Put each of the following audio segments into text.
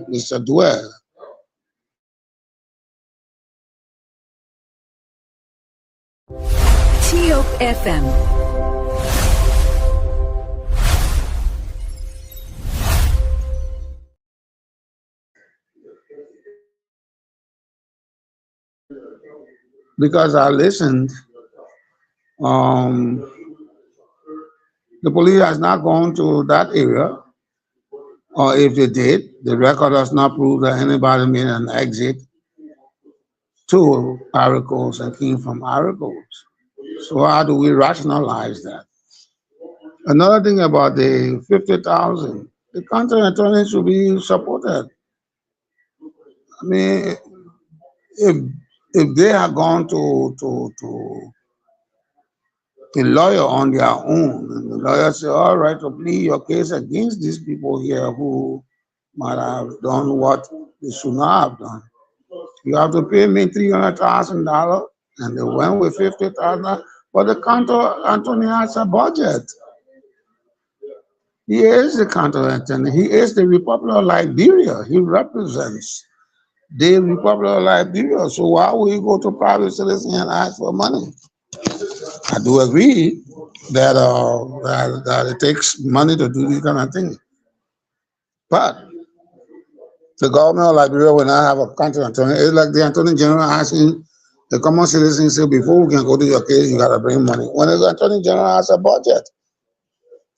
Mr. Dwell. TOP FM. Because I listened, um, the police has not gone to that area, or if they did, the record does not prove that anybody made an exit to Aricos and came from Aricos. So how do we rationalize that? Another thing about the 50,000, the county attorney should be supported. I mean, if if they had gone to a lawyer on their own, and the lawyer said, all right, to plead your case against these people here who might have done what they should not have done. You have to pay me $300,000, and they went with 50,000. But the county attorney has a budget. He is the county attorney. He is the Republic of Liberia. He represents the Republic of Liberia. So why would he go to private citizen and ask for money? I do agree that it takes money to do these kind of things. But the government of Liberia will not have a country attorney. It's like the attorney general asking the common citizen, say, before we can go to your case, you got to bring money. When the attorney general has a budget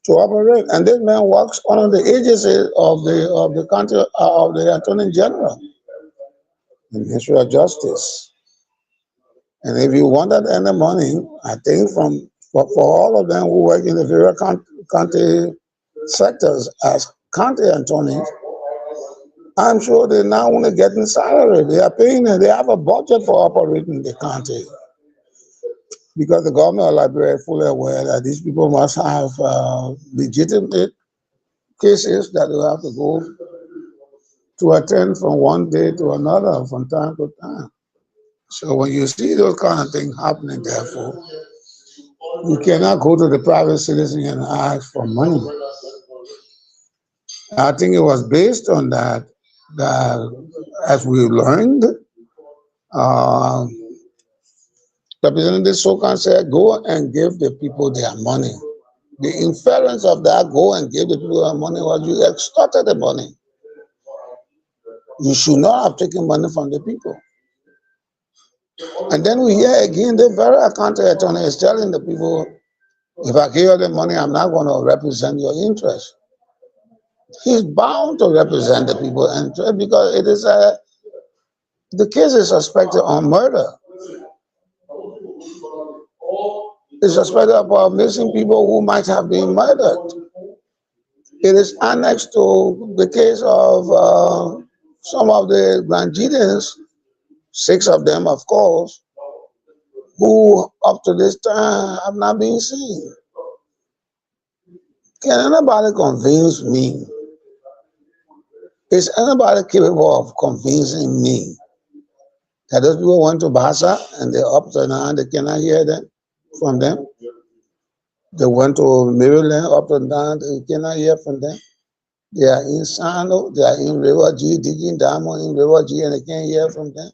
to operate, and this man works under the agency of the country of the attorney general, the Ministry of Justice. And if you wanted any money, I think for all of them who work in the various county sectors as county attorneys, I'm sure they're not only getting salary, they are paying and they have a budget for operating the county. Because the government of Liberia is fully aware that these people must have legitimate cases that they have to go to attend from one day to another from time to time. So when you see those kind of things happening, therefore, you cannot go to the private citizen and ask for money. I think it was based on that as we learned, uh, Representative Sokan said, go and give the people their money. The inference of that, go and give the people their money, was you extorted the money. You should not have taken money from the people. And then we hear again the very county attorney is telling the people, if I give you the money, I'm not going to represent your interest. He's bound to represent the people's interest because it is the case is suspected on murder. It's suspected about missing people who might have been murdered. It is annexed to the case of some of the Nigerians, 6 of them, of course, who up to this time have not been seen. Can anybody convince me? Is anybody capable of convincing me that those people went to Bassa and they're up to now, they cannot hear them from them? They went to Maryland up to now, they cannot hear from them. They are in Sano, they are in River G, digging diamond in River G, and they can't hear from them.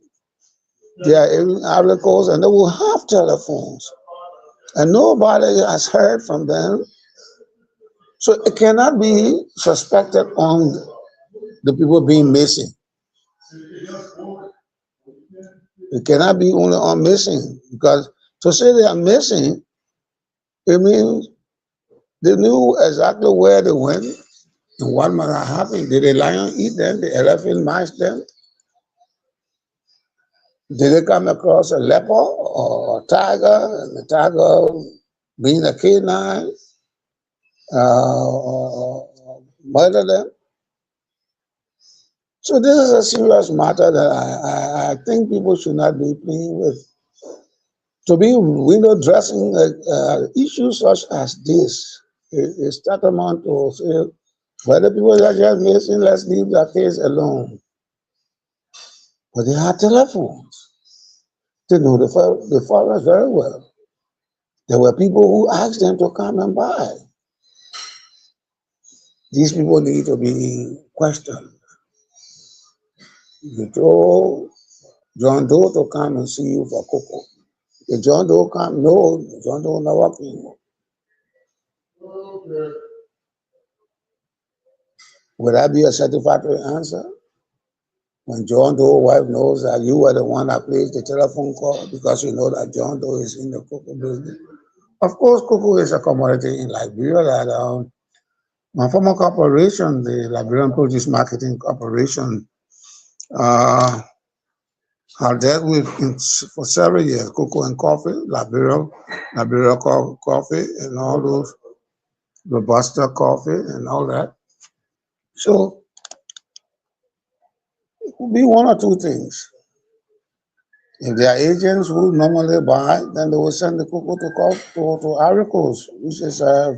They are in Ivory Coast and they will have telephones. And nobody has heard from them. So it cannot be suspected on the people being missing. It cannot be only on missing, because to say they are missing, it means they knew exactly where they went and what might have happened. Did the lion eat them? The elephant match them? Did they come across a leopard or a tiger, and the tiger being a canine murder them? So this is a serious matter that I think people should not be playing with. To be window dressing issues such as this is tantamount to say, well, the people are just missing, let's leave that case alone. But they had telephones. They know the forest very well. There were people who asked them to come and buy. These people need to be questioned. You told John Doe to come and see you for cocoa. If John Doe come, no, John Doe never came. Would that be a satisfactory answer? When John Doe wife knows that you were the one that placed the telephone call because you know that John Doe is in the cocoa business. Of course, cocoa is a commodity in Liberia that my former corporation, the Liberian Produce Marketing Corporation, uh, I dealt with for several years, cocoa and coffee, Liberia coffee, and all those Robusta coffee and all that. So it could be one or two things. If there are agents who normally buy, then they will send the cocoa to Ivory Coast, which is a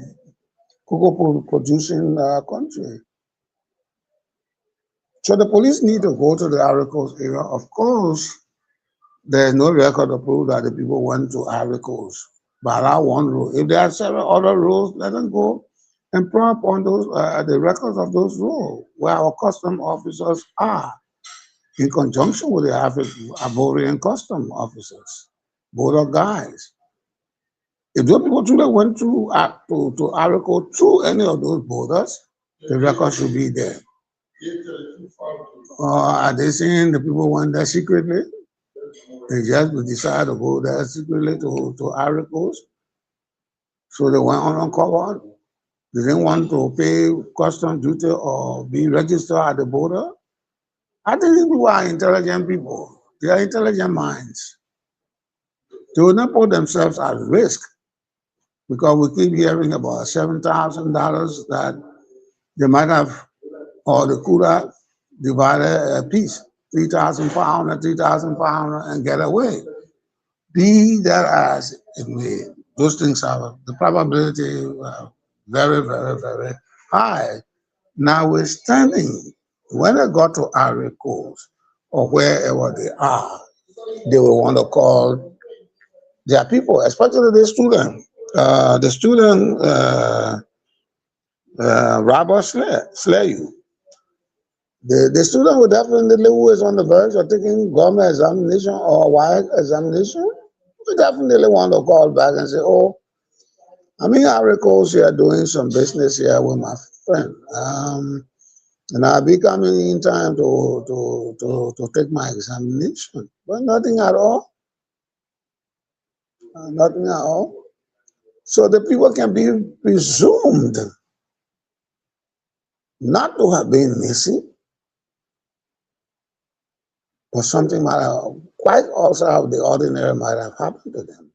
cocoa producing country. So the police need to go to the Ivory Coast area. Of course, there's no record to prove that the people went to Ivory Coast by that one road. If there are several other roads, let them go and prompt on those the records of those roads where our custom officers are, in conjunction with the Ivorian custom officers, border guys. If those people truly went to Ivory Coast through any of those borders, the record should be there. Are they saying the people went there secretly? They just decided to go there secretly to Ivory Coast. So they went uncovered. They didn't want to pay custom duty or be registered at the border. I think these people are intelligent people. They are intelligent minds. They will not put themselves at risk because we keep hearing about $7,000 that they might have, or they could have divided a piece, 3,500, 3,500, and get away. Be that as it may, those things are the probability very, very, very high. Notwithstanding, when they got to Ivory Coast or wherever they are, they will want to call their people, especially the student. The student robber slay you. The student will definitely who is on the verge of taking government examination or WIAC examination, we definitely want to call back and say, oh, I'm in Ivory Coast here doing some business here with my friend. And I'll be coming in time to take my examination. But nothing at all. Nothing at all. So the people can be presumed not to have been missing, but something might have, quite also out of the ordinary might have happened to them.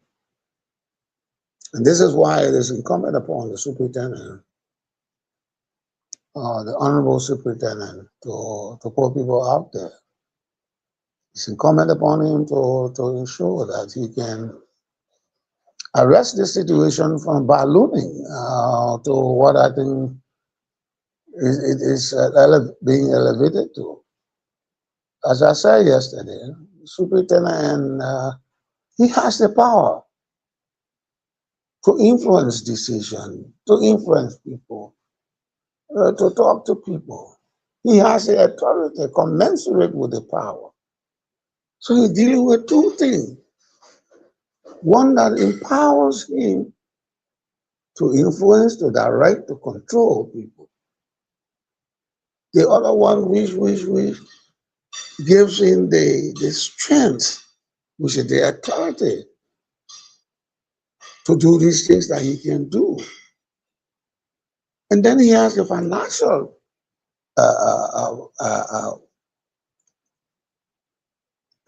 And this is why it is incumbent upon the superintendent, the honorable superintendent, to put people out there. It's incumbent upon him to ensure that he can arrest this situation from ballooning to what I think it is being elevated to. As I said yesterday, superintendent, and he has the power to influence decision, to influence people, to talk to people. He has the authority commensurate with the power. So he's dealing with two things. One that empowers him to influence, to direct, to control people. The other one which gives him the strength, which is the authority to do these things that he can do. And then he has the financial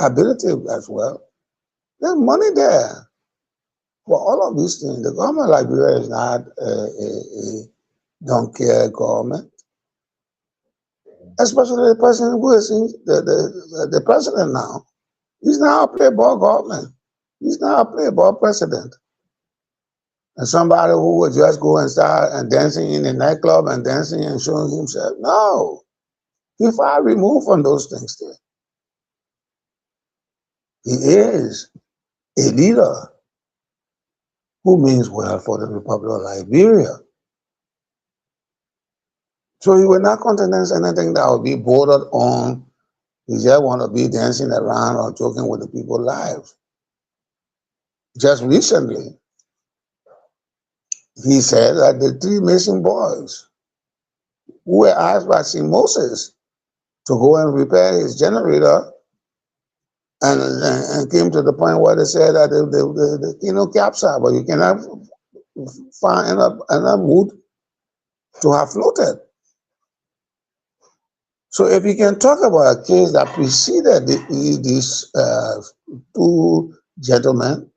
ability as well. There's money there for all of these things. The government of Liberia is not a don't care government. Especially the person who is the president now. He's now a playboy government. He's now a playboy president. And somebody who would just go and start and dancing in a nightclub and dancing and showing himself. No. He's far removed from those things there. He is a leader who means well for the Republic of Liberia. So he will not countenance anything that will be bordered on He just want to be dancing around or joking with the people's lives. Just recently, he said that the three missing boys who were asked by St. Moses to go and repair his generator and came to the point where they said that the capsized, but you cannot find enough wood to have floated. So if you can talk about a case that preceded these two gentlemen,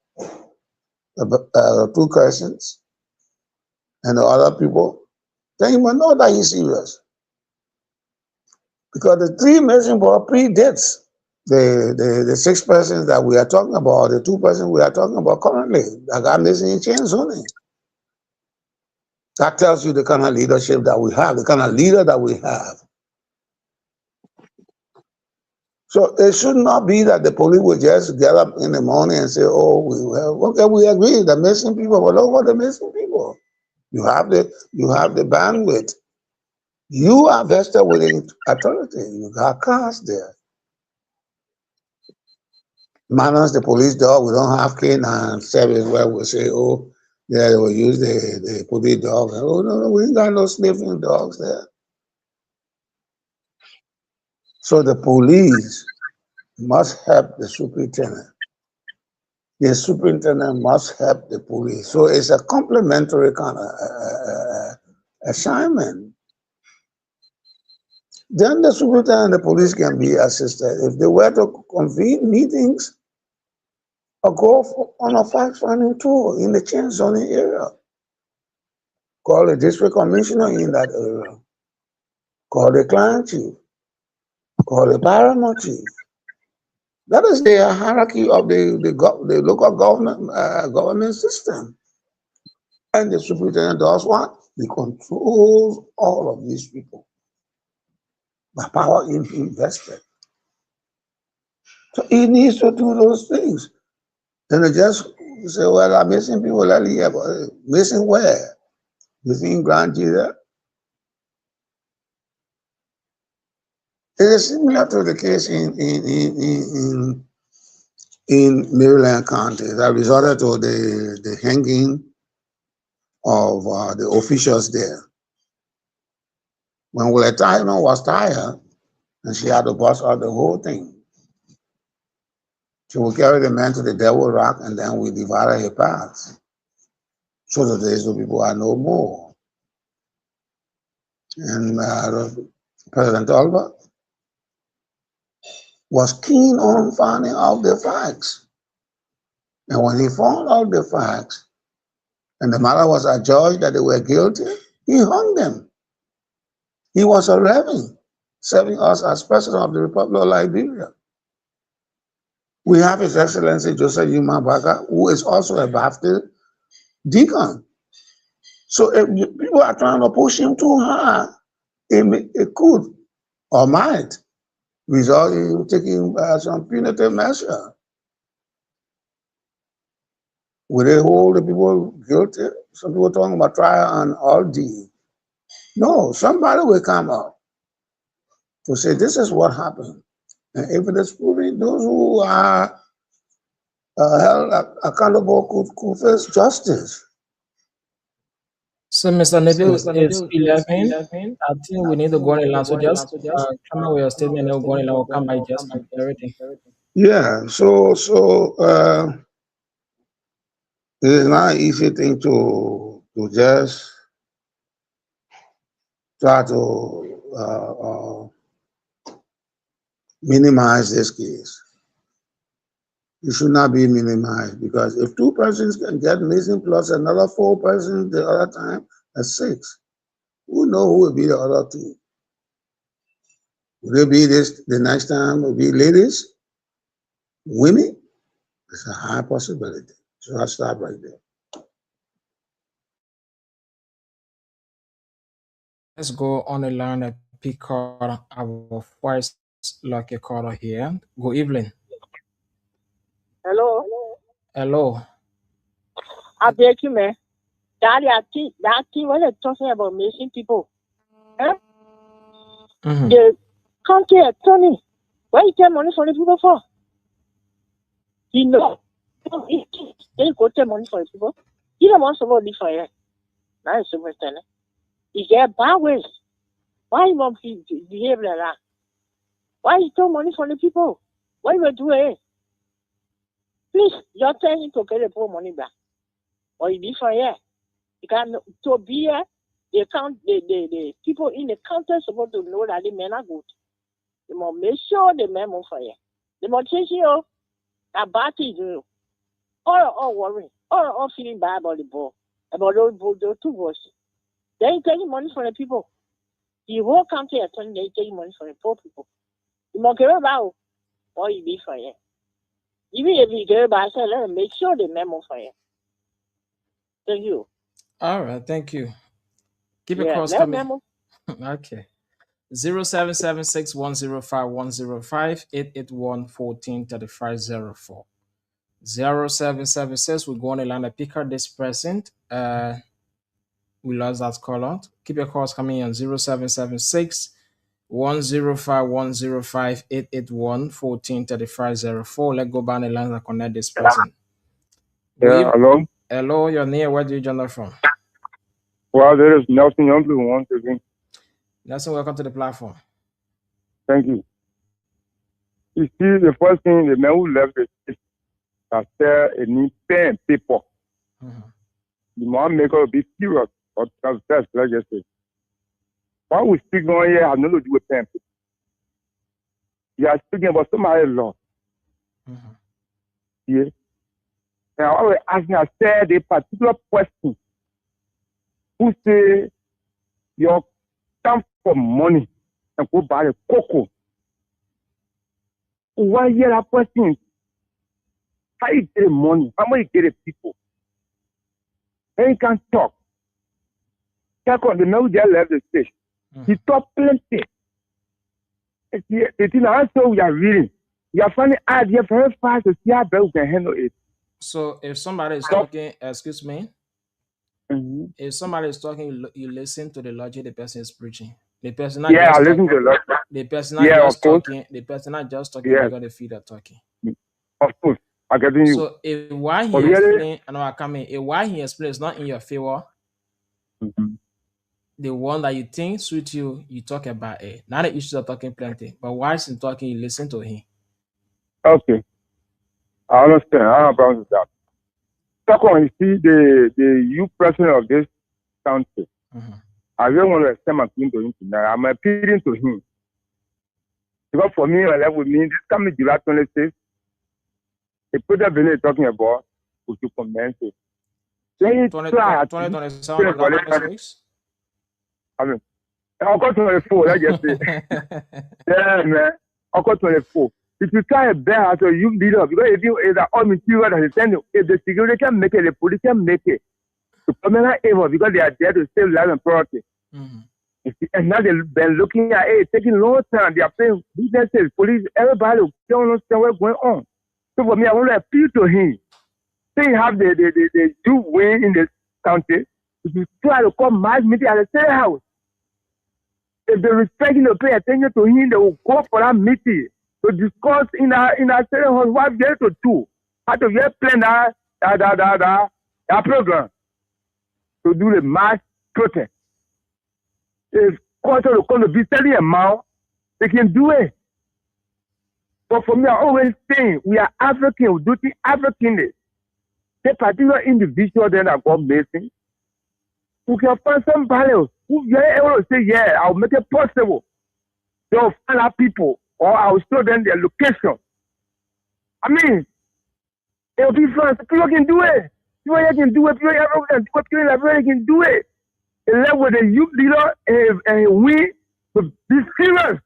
two persons, and the other people, then you must know that he's serious. Because the three missing boys predates the six persons that we are talking about, the two persons we are talking about currently, that got missing in chain zoning. That tells you the kind of leadership that we have, the kind of leader that we have. So it should not be that the police will just get up in the morning and say, "Oh, we agree the missing people, but look for the missing people." You have the bandwidth. You are vested with authority. You got cars there. Minus the police dog, we don't have canine service where we say, "Oh, yeah, they will use the police dog." Oh no, we ain't got no sniffing dogs there. So the police must help the superintendent. The superintendent must help the police. So it's a complementary kind of assignment. Then the superintendent and the police can be assisted. If they were to convene meetings or go on a fact-finding tour in the change zoning area, call the district commissioner in that area, call the client chief, call the paramount chief. That is the hierarchy of the local government system. And the superintendent does what? He controls all of these people by power invested. So he needs to do those things. Then they just say, well, I'm missing people. Missing where? Missing Grand Jesus. It is similar to the case in Maryland County that resorted to the hanging of the officials there. When Willa Tyner was tired, and she had to bust out the whole thing. She will carry the man to the Devil Rock, and then we divided her paths. So that these people are no more. And President Albert was keen on finding out the facts. And when he found out the facts, and the matter was adjudged that they were guilty, he hung them. He was a reverend, serving us as President of the Republic of Liberia. We have His Excellency Joseph Yuma Baka, who is also a Baptist deacon. So if people are trying to push him too hard, it could or might result in taking some punitive measure. Will they hold the people guilty? Some people talking about trial and ordeal. No, somebody will come up to say this is what happened. And if it is proven, those who are held accountable could face justice. So, Mr. Neville, it's 11. I think we need to go on a line. So, just come out with your statement and we'll go on a line. We'll come by just complete everything. Yeah, so it is not an easy thing to just try to minimize this case. It should not be minimized because if two persons can get missing plus another four persons the other time, that's six. Who knows who will be the other two? Will it be this the next time? Will it be ladies? Women? It's a high possibility. So I'll stop right there. Let's go on a line and pick up our first lucky caller here. Good evening. Hello. Hello. I beg you, man. That thing when they're talking about missing people. The county attorney Why you take money from the people for? He know. They go take money from the people. He don't want somebody for you. Now it's understand. He get bad ways. Why you want to behave like that? Why you take money from the people? What you do it? Please, you're telling to get the poor money back. Or you be for here. You can to be here. The people in the counter supposed to know that the men are good. They must make sure the men move for you. They must change you. That bad thing you. All worrying. All feeling bad about the ball. About those two boys. They ain't taking money from the people. The whole country is telling they taking money from the poor people. You must care about or you be for you. Even if you care about it, let them make sure the men move for you. Thank you. All right, thank you. Keep Yeah, a calls let coming. them move. Okay. 0776-105-105 881-143504. 0776. We're going to land a picker this present. We lost that call out. Keep your calls coming on 0776 105 105 881 143504. Let's go back the lines and connect this person. Yeah, hello? Hello, you're near. Where do you join us from? Well, there is Nelson Youngblue once again. Nelson, welcome to the platform. Thank you. You see, the first thing, the man who left the state has said a new pen and paper. The man maker will be serious, but that's best, let's just say. What we speak on here has nothing to do with pen and paper. You are speaking about somebody's law. Yeah. And I was asking, I said a particular question who say your come for money and go buy a cocoa. Why hear that person? How you get the money? How much you get the people? And you can talk. Second, the man who just left the stage. He talked plenty. The thing also we are reading. You are finding idea very fast to see how best we can handle it. So if somebody is talking, excuse me, if somebody is talking, you listen to the logic the person is preaching. The person not I just listen talking. to logic. The person not just of course. talking. The person not just talking because they feel they're talking. Of course, I get you. So if why he explain, I know I come in. If why he explains not in your favor, the one that you think suits you, you talk about it. Not the issues of talking plenty, but why is he talking? You listen to him. Okay, I understand. I have problem with that. Second, you see the youth president of this country. I really want to extend my opinion to him tonight. I'm appealing to him. Because for me, I with me, this coming July 26th, the project Benin talking about, we should commence it. Then you try 2027. I mean, I'll 24, let's just say. Yeah, man. I'll 24. If you try a bear as a youth leader, because if you is an all material that is sending, if the security can make it, the police can make it. The permanent able because they are there to save life and property. And now they've been looking at it, taking a long time. They are paying businesses, police, everybody don't understand what's going on. So for me, I want to appeal to him. They have the youth wing in this country. If you try to call mass meeting at the same house, if they respect him to pay attention to him, they will go for that meeting to discuss in our state house what we have to do, how to get plan that program to do the mass protest. If culture is going to be studying amount, they can do it. But for me, I always think we are African, we do things Africanly. The particular individual then that got missing, we can find somebody else who is able to say, yeah, I'll make it possible. They'll find out people or I'll show them their location. I mean, it'll be fun. People can do it. People can do it. People can do it. And then with the youth leader and we to be serious.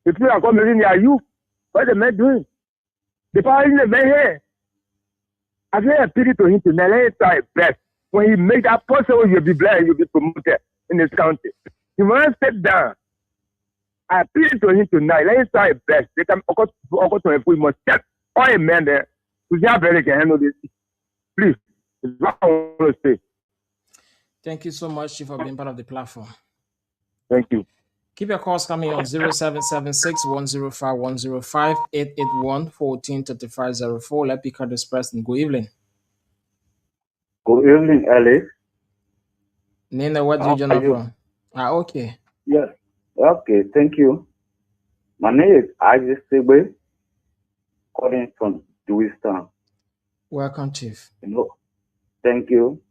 The people are coming in their youth. What the men doing? The power in the men here. I say a pity to him tonight. Let him try his best. When he make that possible, you'll be blessed, you'll be promoted in this country. He must step down. I appeal to him tonight. Let him try his best. They can we must step all a man there to see how better can handle this. Please, it's what I want to say. Thank you so much for being part of the platform. Thank you. Keep your calls coming on 0776 105 105 881 143504. Let me cut this person. Good evening. Good evening, Alice. Nina, what do you join from? Okay. Yes. Okay, thank you. My name is Isaac Segbe, calling from Lewiston. Welcome, Chief. Thank you.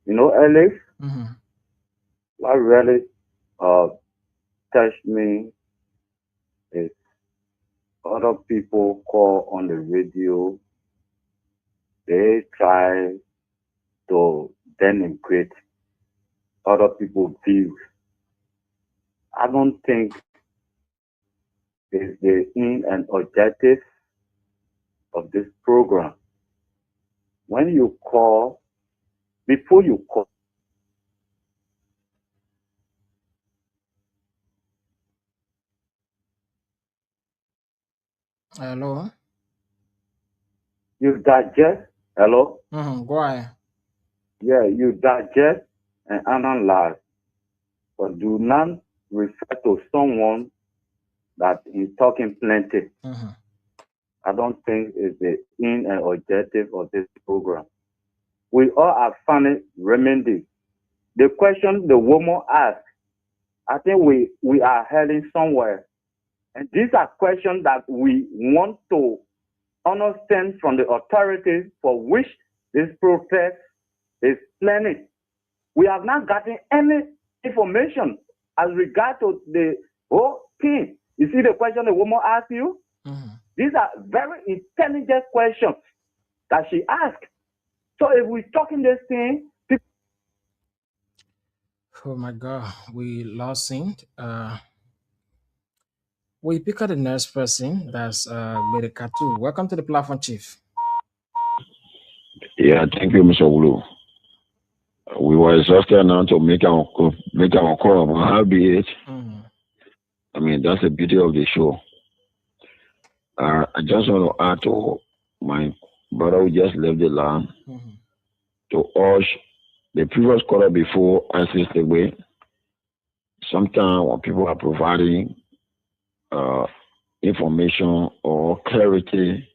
Alice, what really touched me is other people call on the radio. They try to denigrate other people's views. I don't think it's the aim and objective of this program. When you call, before you call, Hello. you digest. Hello. Go ahead. Yeah, you digest and analyze, but do not refer to someone that is talking plenty. I don't think it's the aim and objective of this program. We all have funny remedies. The question the woman asked, I think we are heading somewhere. And these are questions that we want to understand from the authorities for which this process is planning. We have not gotten any information as regard to the whole thing. You see the question the woman asked you? These are very intelligent questions that she asked. So if we're talking this thing, oh my God, we lost him. We pick up the next person. That's Medikatu. Welcome to the platform, Chief. Yeah, thank you, Mr. Wulu. We were exhausted now to make our call, but how be it? I mean, that's the beauty of the show. I just want to add to my brother who just left the land to urge the previous caller before I say the way. Sometimes when people are providing information or clarity,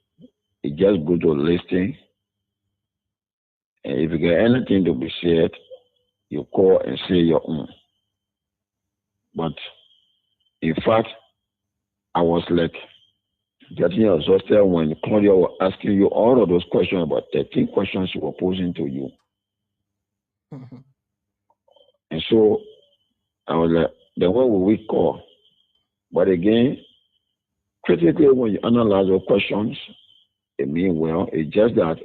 it just good to listen. And if you get anything to be said, you call and say your own. But in fact, I was like getting exhausted when Claudia was asking you all of those questions, about 13 questions she was posing to you. And so I was like, then what will we call? But again, critically, when you analyze your questions, it means well, it's just that,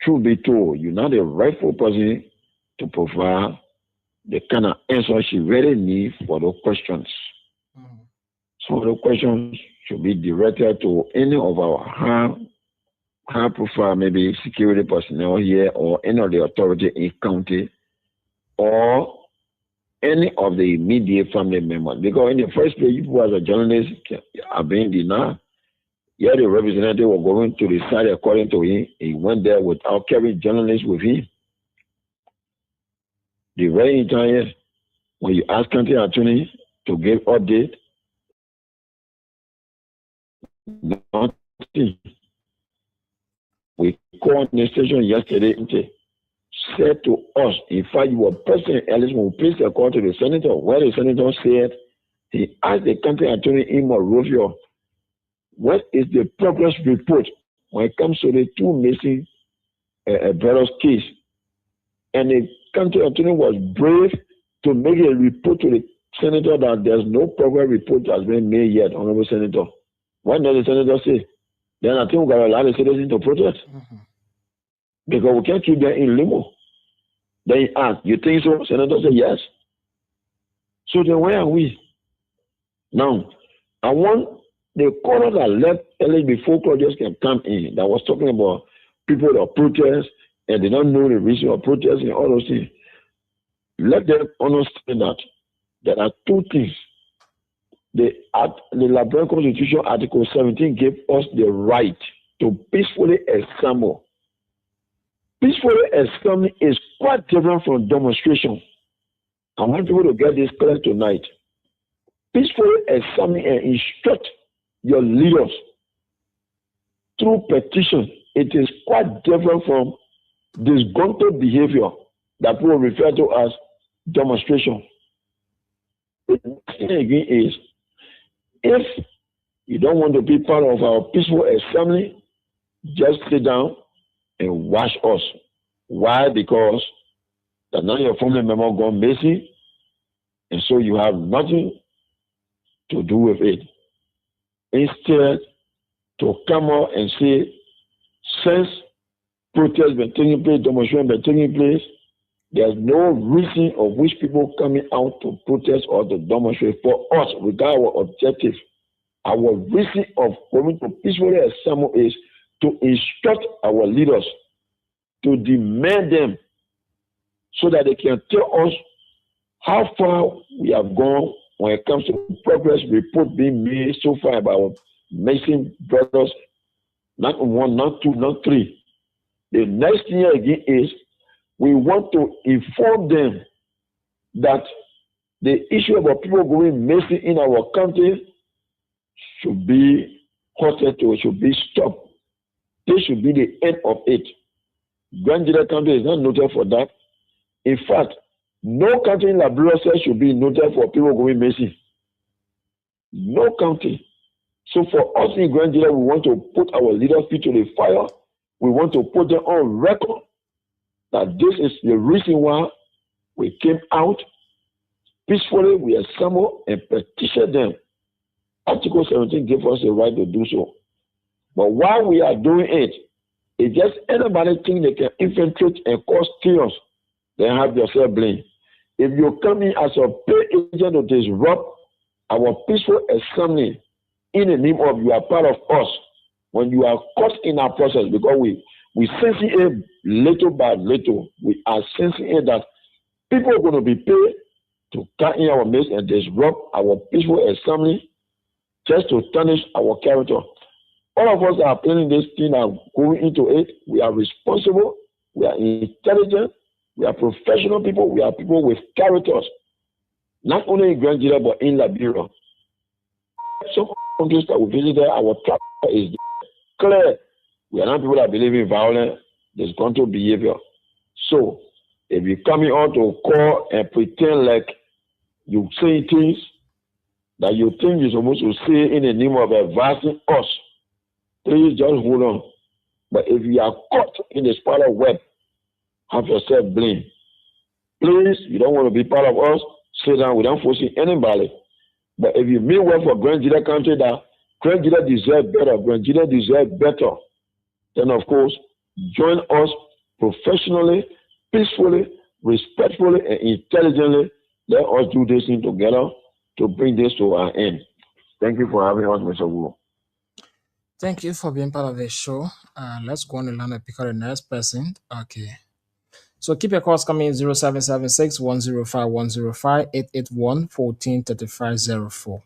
truth be told, you're not the rightful person to provide the kind of answer she really needs for those questions. Some of the questions should be directed to any of our high profile, maybe security personnel here, or any of the authority in county, or any of the immediate family members. Because in the first place, you as a journalist are being denied. Yeah, the representative was going to the side according to him. He went there without carrying journalists with him. The very entire, when you ask county attorney to give update, nothing. We called the station yesterday and said to us, in fact, you were present, at least when we placed a call to the senator, where the senator said, he asked the county attorney in Monrovia, what is the progress report when it comes to the two missing brothers' case? And the county attorney was brave to make a report to the senator that there's no progress report that has been made yet, Honorable Senator. What does the senator say? Then I think we're going to allow the citizens to protest. Because we can't keep them in limbo. Then he asked, you think so? Senator said, yes. So then where are we? Now, I want the caller that left early before Claudius can come in, that was talking about people that protest and they don't know the reason of protest and all those things. Let them understand that there are two things. The Liberian Constitution, Article 17, gave us the right to peacefully assemble. Peacefully assembling is quite different from demonstration. I want people to get this clear tonight. peacefully examine and instruct your leaders through petition. It is quite different from disgruntled behavior that people refer to as demonstration. The next thing again is, if you don't want to be part of our peaceful assembly, just sit down and watch us. Why? Because that now your family member gone missing, and so you have nothing to do with it. Instead, to come out and say, since protests been taking place, demonstration been taking place, there's no reason of which people coming out to protest or to demonstrate for us, regard our objective. Our reason of coming to peacefully assemble is to instruct our leaders, to demand them so that they can tell us how far we have gone when it comes to progress report being made so far by our missing brothers, not one, not two, not three. The next thing again is we want to inform them that the issue about people going missing in our country should be halted to, should be stopped. This should be the end of it. Grand General County is not noted for that. In fact, no county in Liberia should be noted for people going missing. No county. So for us in Grand General, we want to put our leaders' feet to the fire. We want to put them on record that this is the reason why we came out peacefully. We assembled and petitioned them. Article 17 gives us the right to do so. But while we are doing it, it's just anybody think they can infiltrate and cause chaos, then have yourself blamed. If you come in as a paid agent to disrupt our peaceful assembly in the name of you are part of us, when you are caught in our process, because we sensing it little by little, we are sensing it that people are going to be paid to come in our midst and disrupt our peaceful assembly just to tarnish our character. All of us are planning this thing and going into it. We are responsible, we are intelligent, we are professional people, we are people with characters, not only in Grand Nigeria but in Liberia. Some countries that we visited, our track is clear. We are not people that believe in violence, disgruntled behavior. So, if you coming out to call and pretend like you say things that you think you're supposed to say in the name of advancing us, please just hold on. But if you are caught in the spider web, have yourself blamed. Please, you don't want to be part of us, sit down without forcing anybody. But if you mean well for Grand Nigeria country that Grand Nigeria deserves better, Grand Nigeria deserves better, then of course, join us professionally, peacefully, respectfully, and intelligently. Let us do this thing together to bring this to our end. Thank you for having us, Mr. Wu. Thank you for being part of the show. Let's go on and learn and pick out the next person. Okay. So keep your calls coming in 0776 105 105 881 143504.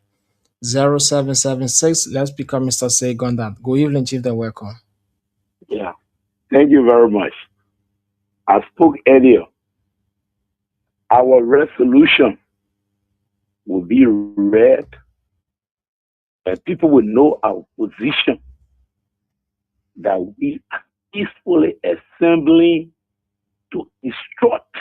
0776. Let's become Mr. Segondan. Good evening, Chief, and welcome. Yeah. Thank you very much. I spoke earlier. Our resolution will be read and people will know our position, that we are peacefully assembling to instruct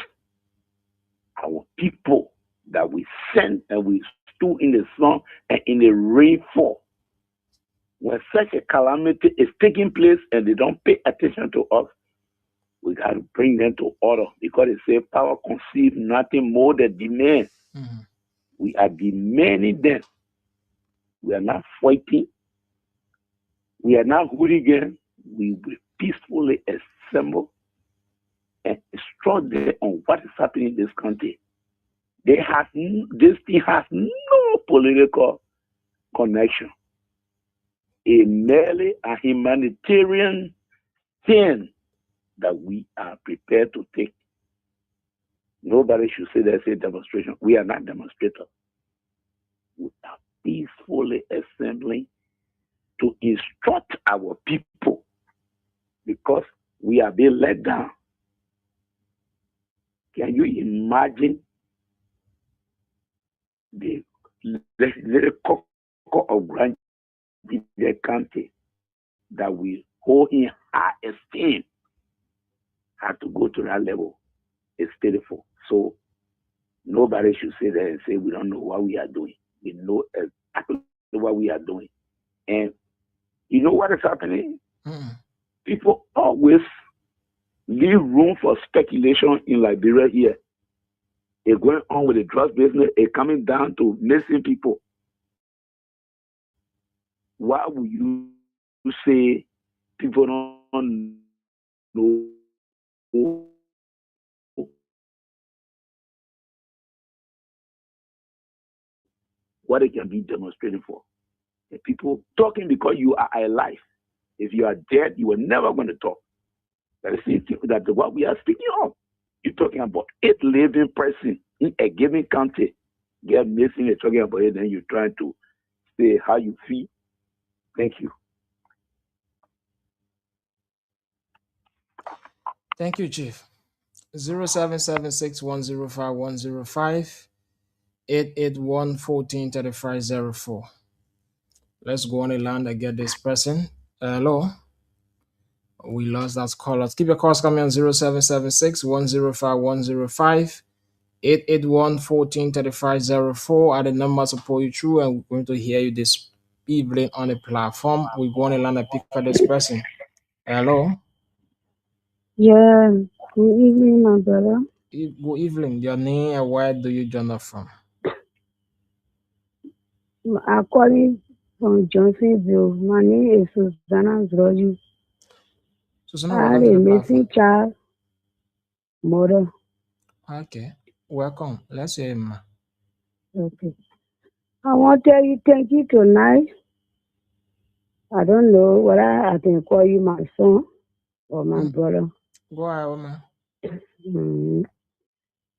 our people that we sent and we stood in the sun and in the rainfall. When such a calamity is taking place and they don't pay attention to us, we got to bring them to order, because they say power conceives nothing more than demand. Mm-hmm. We are demanding them. We are not fighting. We are not hooligan. We will peacefully assemble and instruct them on what is happening in this country. This thing has no political connection. It's merely a humanitarian thing that we are prepared to take. Nobody should say there's a demonstration. We are not demonstrators. We are peacefully assembling to instruct our people, because we are being let down. Can you imagine the little cocoa of Grand County that we hold in high esteem had to go to that level. It's pitiful. So nobody should say that and say we don't know what we are doing. We know exactly what we are doing. And you know what is happening? People always leave room for speculation in Liberia here. It's going on with the drug business. It's coming down to missing people. Why would you say people don't know what they can be demonstrating for? And people talking because you are alive. If you are dead, you are never going to talk. That is what we are speaking of. You're talking about 8 living person in a given county. They're missing and talking about it, then you're trying to say how you feel. Thank you. Thank you, Chief. 0776105105 881-143504. Let's go on the line and get this person. Hello. We lost that call. Let's keep your calls coming on 0776105105 881-143504 are the numbers to pull you through, and we're going to hear you this evening on the platform. We go on the line and pick for this person. Hello. Yeah, good evening, my brother. Good evening. Your name and where do you join us from? I'm calling from Johnsonville. My name is Susanna Zroju. Susanna, I welcome had to a the platform. missing child mother. Okay, welcome. Let's hear him. Okay. I want to tell you thank you tonight. I don't know whether I can call you my son or my brother. Go ahead, man.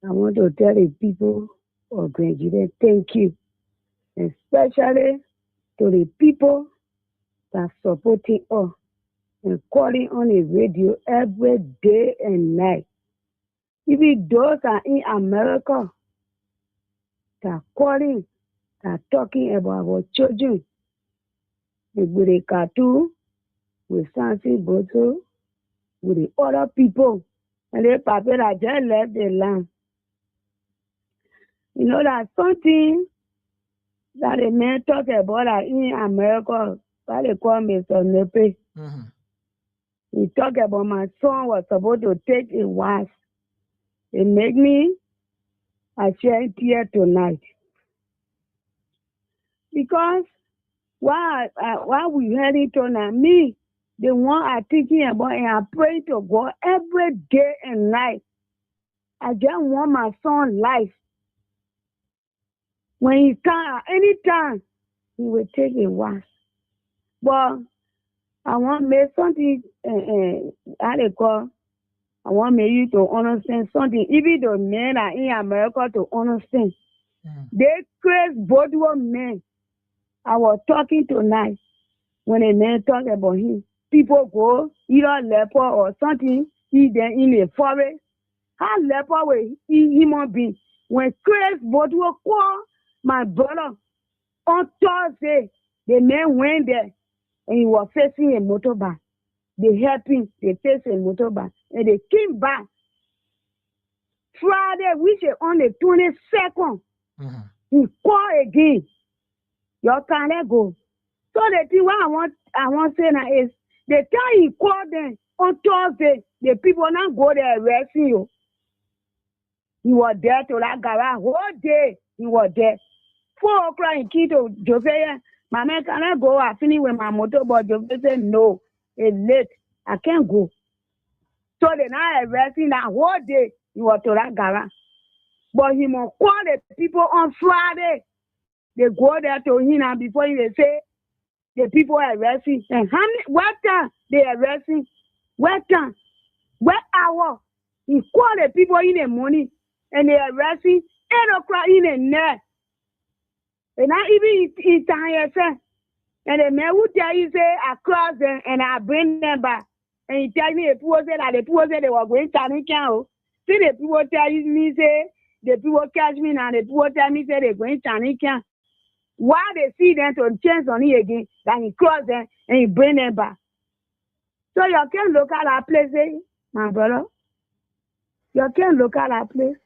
I want to tell the people of Nigeria thank you, especially to the people that supporting us and calling on the radio every day and night. Even those are in America that are calling, that are talking about our children. With the cartoon, with Sansi Boto, with the other people. And the people that just left the land. You know that something that the man talk about that in America, that they call Mr. Nepe. He talk about my son was supposed to take a wife. It make me I share it here tonight. Because why we heading tonight, me, the one I thinking about and I pray to God every day and night. I just want my son life. When he can, anytime, he will take a wife. But I want make something, how they call, I want make you to understand something. Even the men are in America to understand. They crazy both men. I was talking tonight when a man talk about him. People go either leopard or something, eat them in a forest. How leopard will eat human being? When crazy both will call my brother on Thursday, the man went there and he was facing a motorbike. They helped him, they faced a motorbike, and they came back. Friday, which is on the 22nd, he called again. You can let go. So the thing what I want to say now is the time he called them on Thursday, the people now go there arresting you. He was there to that garage whole day. He was there. 4 o'clock in Quito, Jose, my man, can I go? I finish with my motor, but Jose said, no, it's late. I can't go. So they now arresting that whole day. He was to that garage. But he must call the people on Friday. They go there to him and before they say, the people are arresting. And how many, what time they arresting? What time? What hour? He call the people in the morning and they arresting 8 o'clock in the night. And not even in time. And the man who tell you say I cross them and I bring them back. And he tell me the people say that the people say they were going to Tanikan. See the people tell me say the people catch me now, the people tell me say they're going to Tanikan. Why they see them to change on it again, then he cross them and he bring them back. So you can look at that place, my brother. You can look at that place.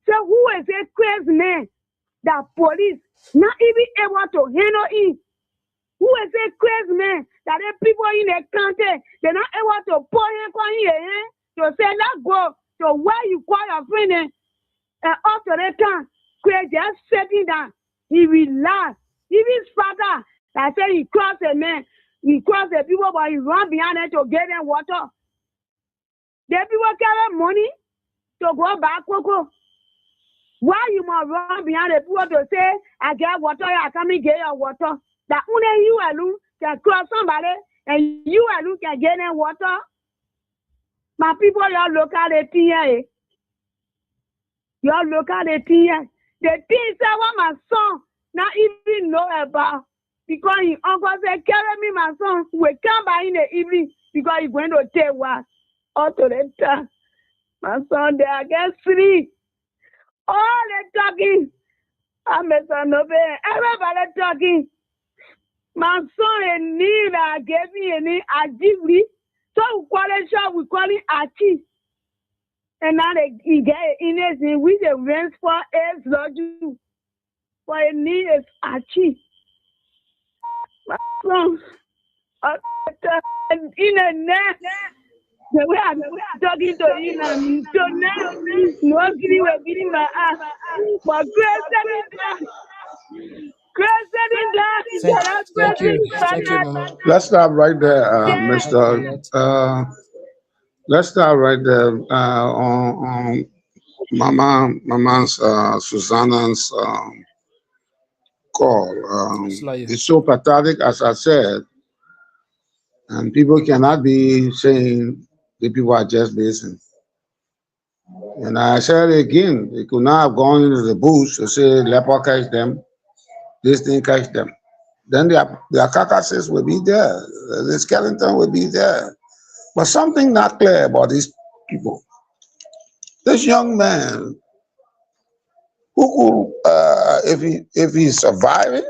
So who is a crazy man that police not even able to handle him? Who is a crazy man that the people in the country, they're not able to pull him from here to say, let's go to where you call your friend and up to the time, crazy, just sitting down. He relax. Even his father, that said he crossed a man, he crossed the people, but he run behind them to get them water. The people carry money to go back, Coco. Why you must run behind the people to say, I get water, I come and get your water? That only you alone can cross somebody and you alone can get them water. My people, y'all look at the thing. Y'all look at the thing. The things that what my son not even know about. Because his uncle said, carry me, my son. We come by in the evening because he's going to take what? All to the time. My son, they are get free. All the talking. I'm a son of it. Everybody talking. My son and me that gave me any agility. So we call it shop, we call it achi. And now he get in it with the rents for eggs, Lord you. For a need is achi. My son, in a net. The way I'm talking to you now, so now, no agree with me, my ass. But Thank you, Mama. Let's stop right there, Mr. Let's start right there on Mama's Susanna's call. It's so pathetic, as I said, and people cannot be saying the people are just listening. And I said it again, they could not have gone into the bush to say leopard catch them, this thing catch them. Then their carcasses will be there, the skeleton will be there. But something not clear about these people. This young man, who could, if he's surviving,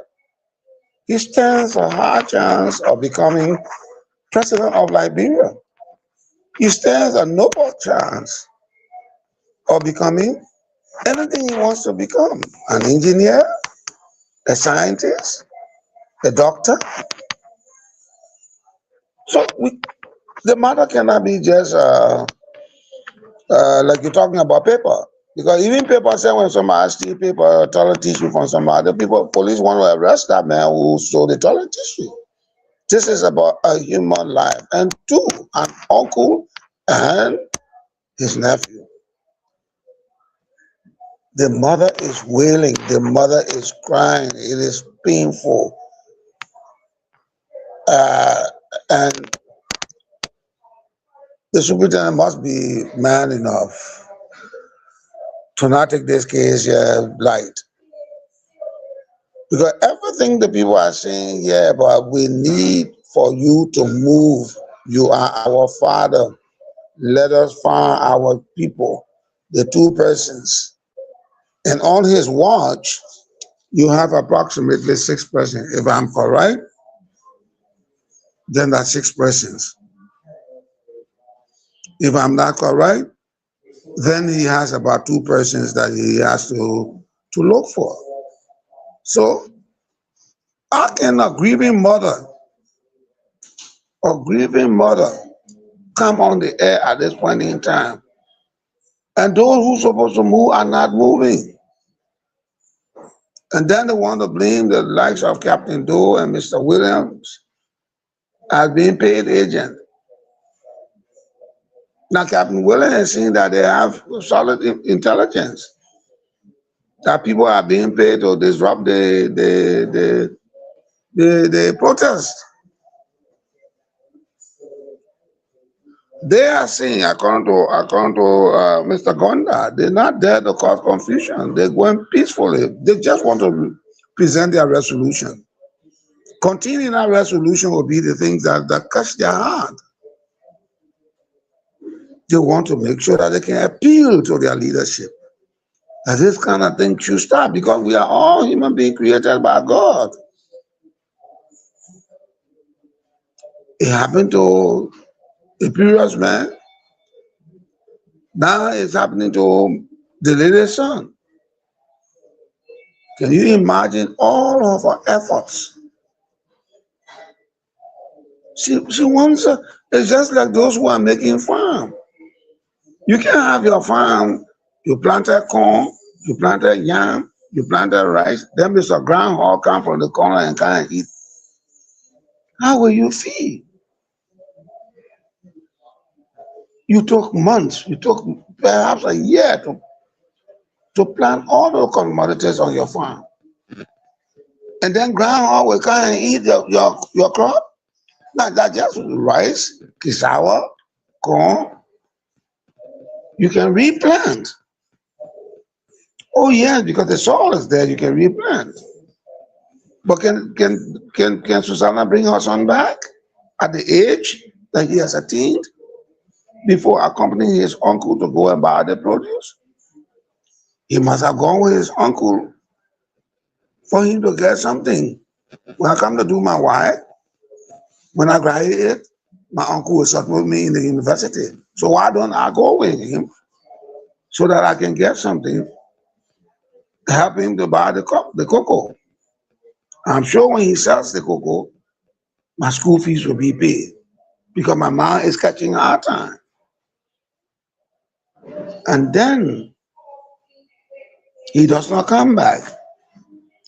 he stands a high chance of becoming president of Liberia. He stands a noble chance of becoming anything he wants to become: an engineer, a scientist, a doctor. So the matter cannot be just like you're talking about paper. Because even paper say when somebody steal paper, toilet tissue from somebody, people, police want to arrest that man who stole the toilet tissue. This is about a human life. And two, an uncle and his nephew. The mother is wailing, the mother is crying, it is painful. And the superintendent must be man enough to not take this case light. Because everything the people are saying here about we need for you to move, you are our father, let us find our people, the two persons. And on his watch, you have approximately 6 persons. If I'm correct, then that's 6 persons. If I'm not correct, then he has about 2 persons that he has to look for. So, how can a grieving mother come on the air at this point in time? And those who are supposed to move are not moving. And then they want to blame the likes of Captain Doe and Mr. Williams as being paid agent. Now, Captain Williams has seen that they have solid intelligence, that people are being paid to disrupt the protest. They are saying, according to Mr. Gonda, they're not there to cause confusion. They're going peacefully. They just want to present their resolution. Continuing that resolution will be the things that catch their heart. They want to make sure that they can appeal to their leadership. that this kind of thing should stop because we are all human beings created by God. It happened to a previous man. Now it's happening to the lady's son. Can you imagine all of our efforts? She wants, it's just like those who are making farm. You can have your farm, you planted corn, you planted yam, you planted rice, then Mr. Groundhog come from the corner and come and eat. How will you feel? You took months, you took perhaps a year to plant all the commodities on your farm. And then groundhog will come and eat your crop? Not just rice, cassava, corn. You can replant. Oh yes, because the soil is there, you can replant. But can Susanna bring her son back at the age that he has attained before accompanying his uncle to go and buy the produce? He must have gone with his uncle for him to get something. When I come to do my wife, when I graduate, my uncle will support me in the university. So why don't I go with him so that I can get something, help him to buy the cocoa? I'm sure when he sells the cocoa, my school fees will be paid because my mom is catching our time. And then he does not come back.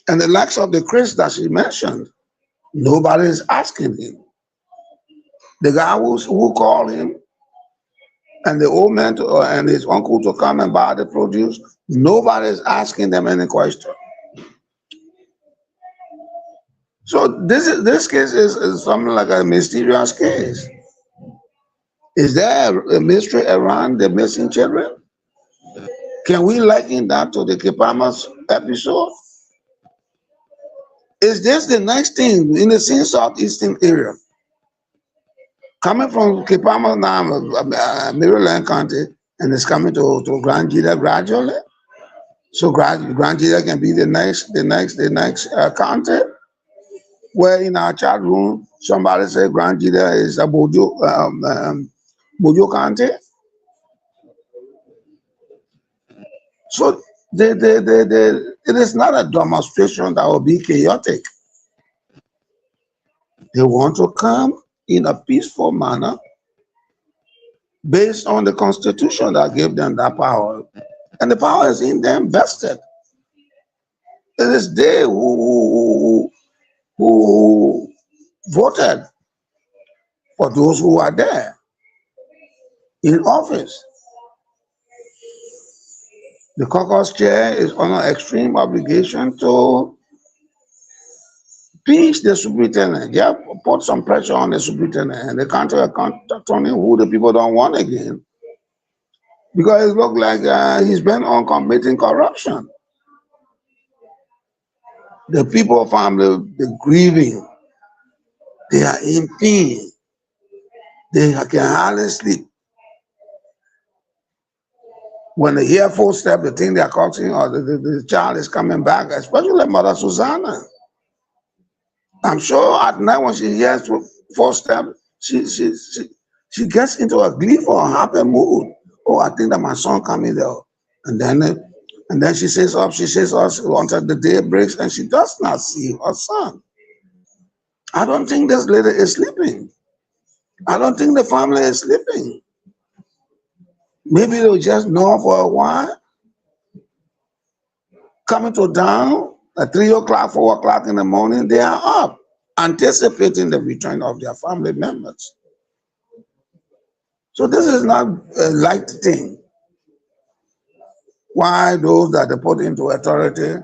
And the likes of the Chris that she mentioned, nobody is asking him. The guy who called him and the old man and his uncle to come and buy the produce, nobody is asking them any question. So this case is something like a mysterious case. Is there a mystery around the missing children? Can we liken that to the Kipamas episode? Is this the next thing in the same southeastern area? Coming from Kipama now, Maryland County, and it's coming to Grand Gila gradually. So Grand Gila can be the next county. Where in our chat room, somebody said Grand Gila is a Bojo County. So it is not a demonstration that will be chaotic. They want to come in a peaceful manner based on the constitution that gave them that power. And the power is in them vested. It is they who voted for those who are there in office. The caucus chair is on an extreme obligation to please the superintendent. Yeah, put some pressure on the superintendent and the county attorney who the people don't want again. Because it looks like he's been on committing corruption. The people family, the grieving, they are in pain. They can hardly sleep. When they hear footsteps, they think they're coaching or the child is coming back, especially Mother Susanna. I'm sure at night when she hears footsteps, she gets into a gleeful, happy mood. Oh, I think that my son coming there. And then she says up until the day breaks and she does not see her son. I don't think this lady is sleeping. I don't think the family is sleeping. Maybe they'll just know for a while. Coming to down at 3 o'clock, 4 o'clock in the morning, they are up, anticipating the return of their family members. So this is not a light thing. Why those that they put into authority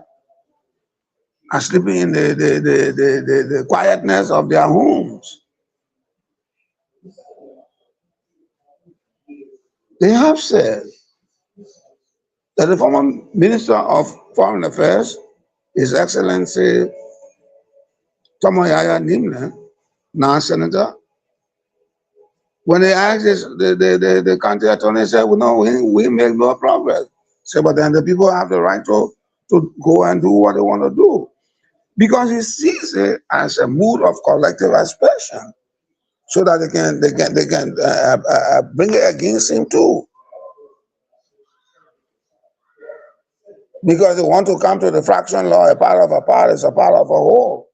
are sleeping in the quietness of their homes? They have said that the former Minister of Foreign Affairs, His Excellency Tomoyaya Nimne, now Senator, when they asked the county attorney, said, well, no, we make no progress. So, but then the people have the right to go and do what they want to do because he sees it as a mood of collective expression, so that they can bring it against him too, because they want to come to the fraction law. A part of a part is a part of a whole.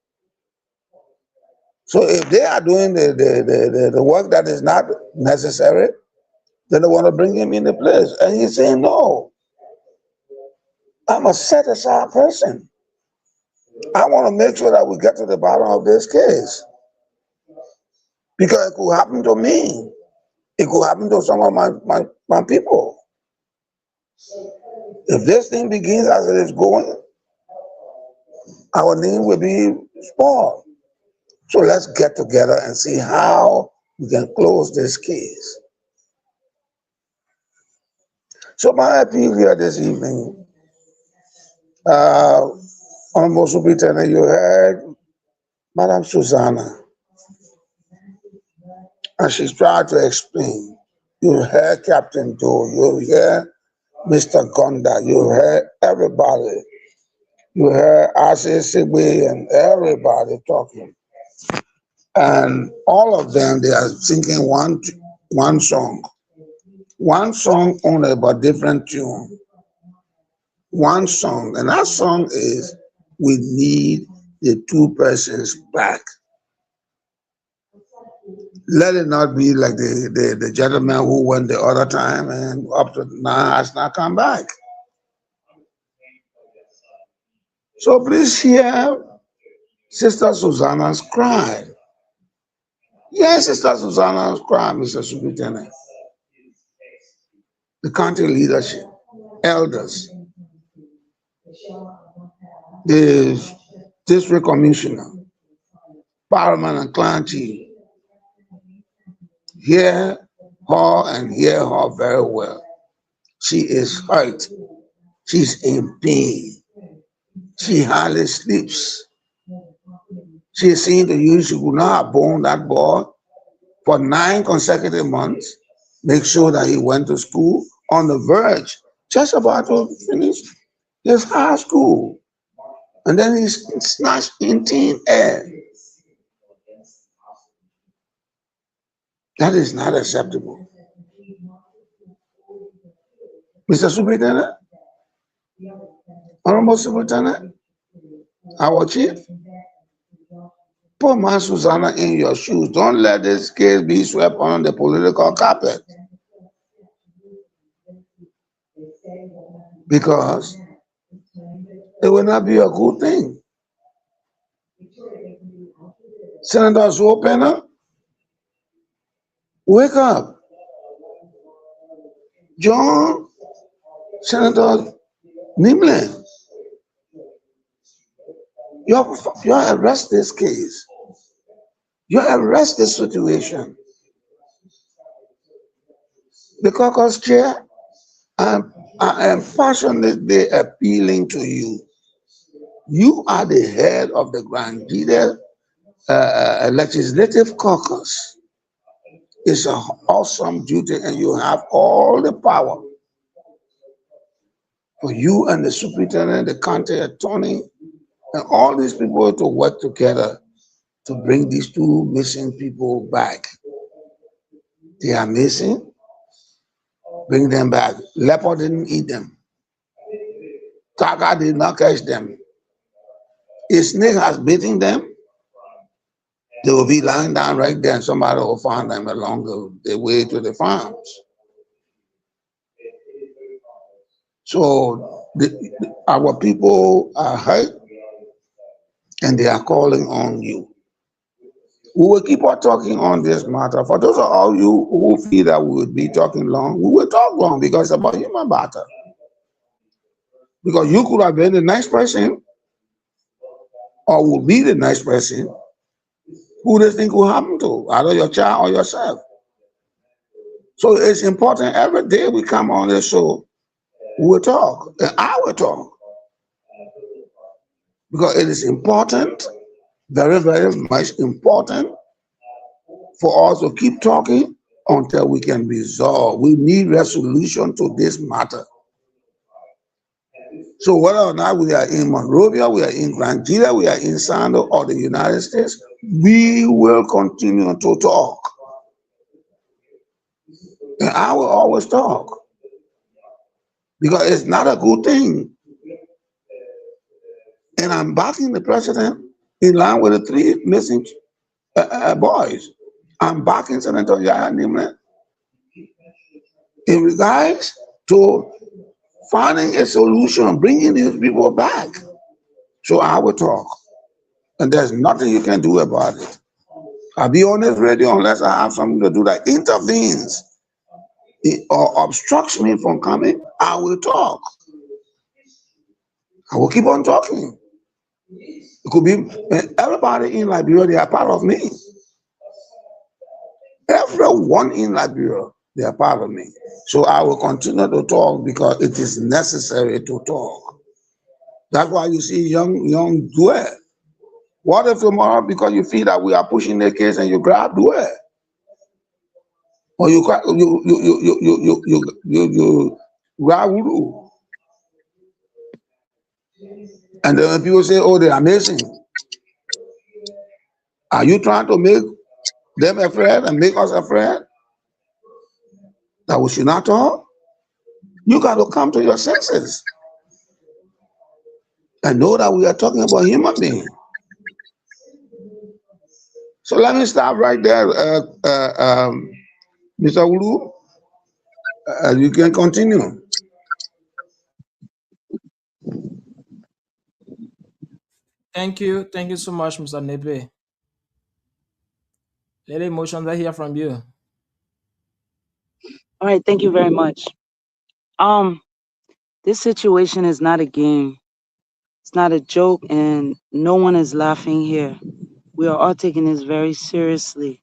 So if they are doing the work that is not necessary, then they want to bring him in the place. And he's saying, no, I'm a set aside person. I want to make sure that we get to the bottom of this case. Because it could happen to me. It could happen to some of my people. If this thing begins as it is going, our name will be spoiled. So let's get together and see how we can close this case. So my appeal here this evening, Honorable Superintendent, you heard Madam Susanna, and she's trying to explain. You heard Captain Joe, you heard Mr. Gonda, you heard everybody. You heard Ase Sigbe and everybody talking. And all of them, they are singing one song. One song only, but different tune. One song, and that song is, we need the two persons back. Let it not be like the gentleman who went the other time and up to now has not come back. So please hear Sister Susanna's cry. Yes, Sister Susanna's cry, Mr. Superintendent. The country leadership, elders, the district commissioner, parliament and clan chief, hear her and hear her very well. She is hurt. She's in pain. She hardly sleeps. She is saying to you, she could not have borne that boy for 9 consecutive months, make sure that he went to school on the verge, just about to finish his high school. And then he's snatched in thin air. That is not acceptable. Mr. Superintendent, Honorable Superintendent, our chief, put my Susanna in your shoes. Don't let this case be swept on the political carpet. Because it will not be a good thing. Senator Swopena, wake up. John, Senator Nimlin, you arrest this case. You arrest this situation. The caucus chair, I am passionately appealing to you. You are the head of the Grand Leader Legislative Caucus. It's an awesome duty, and you have all the power for you and the superintendent, the county attorney, and all these people to work together to bring these two missing people back. They are missing. Bring them back. Leopard didn't eat them. Tiger did not catch them. A snake has bitten them. They will be lying down right there, and somebody will find them along the way to the farms. So our people are hurt, and they are calling on you. We will keep on talking on this matter. For those of all you who feel that we would be talking long, we will talk long because it's about human matter. Because you could have been the nice person, or will be the nice person, who this thing will happen to, either your child or yourself. So it's important every day we come on this show, we will talk, and I will talk. Because it is important, very, very much important, for us to keep talking until we can resolve. We need resolution to this matter. So whether or not we are in Monrovia, we are in Granada, we are in Sando or the United States, we will continue to talk. And I will always talk because it's not a good thing. And I'm backing the president in line with the three missing boys. I'm backing Senator Yahya Nimrod in regards to finding a solution, bringing these people back. So I will talk. And there's nothing you can do about it. I'll be on this radio unless I have something to do that intervenes or obstructs me from coming. I will talk. I will keep on talking. It could be everybody in Liberia, they are part of me. Everyone in Liberia, they are part of me. So I will continue to talk because it is necessary to talk. That's why you see young Dwell. What if tomorrow, because you feel that we are pushing the case and you grab Dwell? Or you grab Uru. And then when people say, oh, they are missing. Are you trying to make them afraid and make us afraid that we should not talk? You got to come to your senses and know that we are talking about human beings. So let me stop right there, Mr. Ulu. You can continue. Thank you. Thank you so much, Mr. Nepe. Lady Emotions, I hear from you. All right, thank you very much. This situation is not a game. It's not a joke, and no one is laughing here. We are all taking this very seriously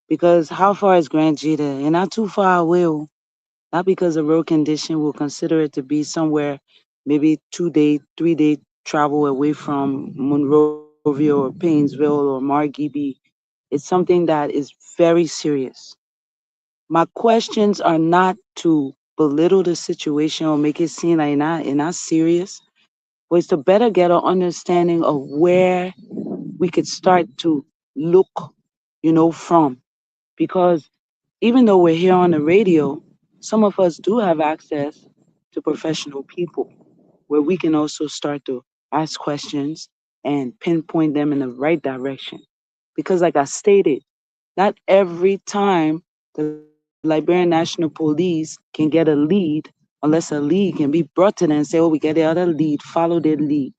because how far is Grand Jita? And not too far away. Not because of road condition, we'll consider it to be somewhere maybe 2-day, 3-day travel away from Monrovia or Painesville or Margibie. It's something that is very serious. My questions are not to belittle the situation or make it seem like it's not serious, but it's to better get an understanding of where we could start to look, from. Because even though we're here on the radio, some of us do have access to professional people where we can also start to ask questions and pinpoint them in the right direction. Because, like I stated, not every time the Liberian National Police can get a lead unless a lead can be brought to them and say, oh, we get the other lead, follow their lead.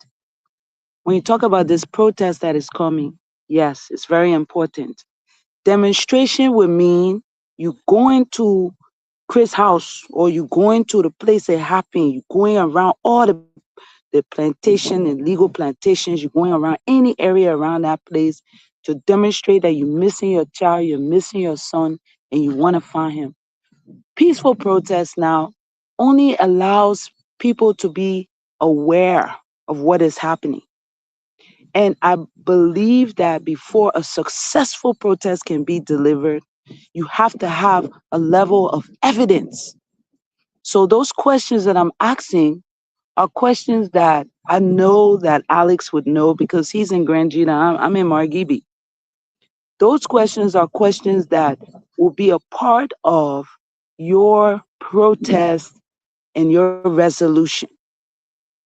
When you talk about this protest that is coming, yes, it's very important. Demonstration would mean you going to Chris' house or you going to the place it happened, you going around all the plantation and legal plantations, you're going around any area around that place to demonstrate that you're missing your child, you're missing your son, and you want to find him. Peaceful protest now only allows people to be aware of what is happening. And I believe that before a successful protest can be delivered, you have to have a level of evidence. So those questions that I'm asking are questions that I know that Alex would know because he's in Grand Jita, I'm in Margibie. Those questions are questions that will be a part of your protest and your resolution.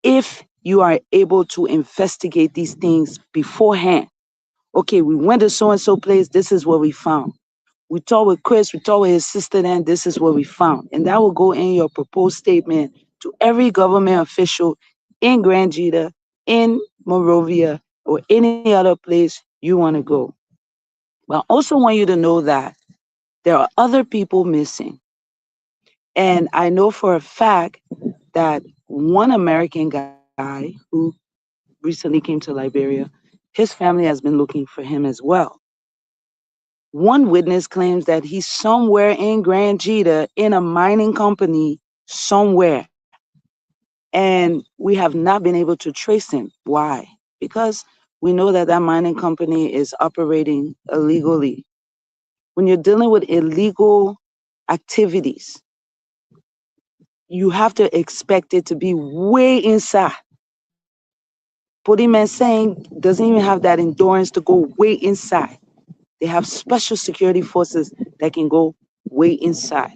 If you are able to investigate these things beforehand, okay, we went to so-and-so place, this is what we found. We talked with Chris, we talked with his sister, then this is what we found. And that will go in your proposed statement to every government official in Grand Jita, in Monrovia, or any other place you want to go. But I also want you to know that there are other people missing. And I know for a fact that one American guy who recently came to Liberia, his family has been looking for him as well. One witness claims that he's somewhere in Grand Jita in a mining company somewhere. And we have not been able to trace him. Why? Because we know that that mining company is operating illegally. When you're dealing with illegal activities, you have to expect it to be way inside. Policemen saying doesn't even have that endurance to go way inside. They have special security forces that can go way inside.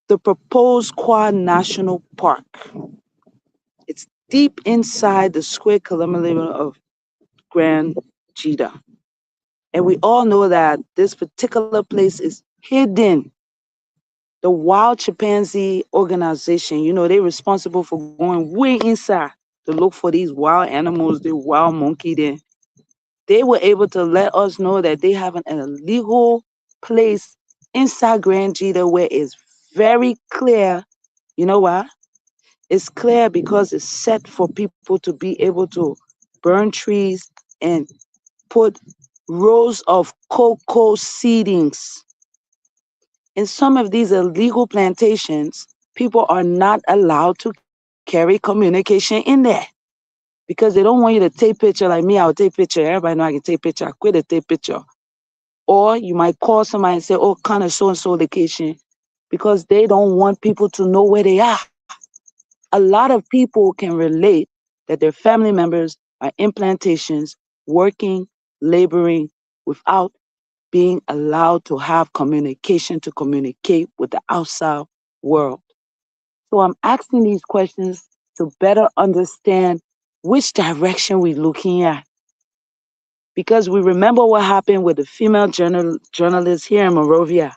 The proposed Quad National Park. It's deep inside the square kilometer of Grand Jita. And we all know that this particular place is hidden. The Wild Chimpanzee Organization, they're responsible for going way inside to look for these wild animals, the wild monkey there. They were able to let us know that they have an illegal place inside Grand Jita where it's very clear. You know why? It's clear because it's set for people to be able to burn trees and put rows of cocoa seedings. In some of these illegal plantations, people are not allowed to carry communication in there because they don't want you to take picture like me. I'll take picture. Everybody know I can take picture. I quit to take picture. Or you might call somebody and say, oh, kind of so-and-so location, because they don't want people to know where they are. A lot of people can relate that their family members are in plantations, working, laboring, without being allowed to have communication to communicate with the outside world. So I'm asking these questions to better understand which direction we're looking at. Because we remember what happened with the female journalist here in Monrovia.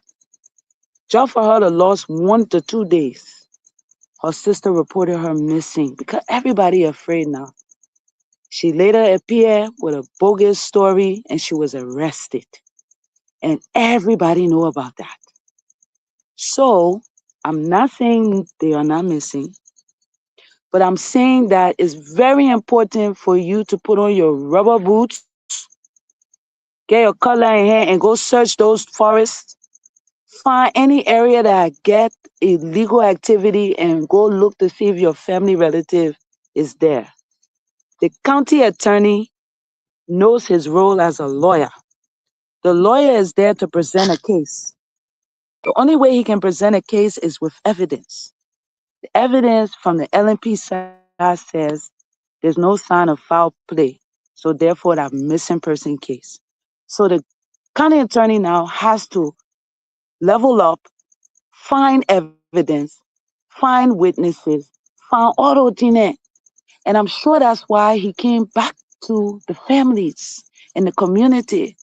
Just for her to lost 1 to 2 days, her sister reported her missing because everybody afraid now. She later appeared with a bogus story and she was arrested. And everybody knew about that. So I'm not saying they are not missing, but I'm saying that it's very important for you to put on your rubber boots, get your color in hand, and go search those forests. Find any area that get illegal activity and go look to see if your family relative is there. The county attorney knows his role as a lawyer. The lawyer is there to present a case. The only way he can present a case is with evidence. The evidence from the LNP side says there's no sign of foul play. So therefore that missing person case. So the county attorney now has to level up, find evidence, find witnesses, find all those things. And I'm sure that's why he came back to the families and the community,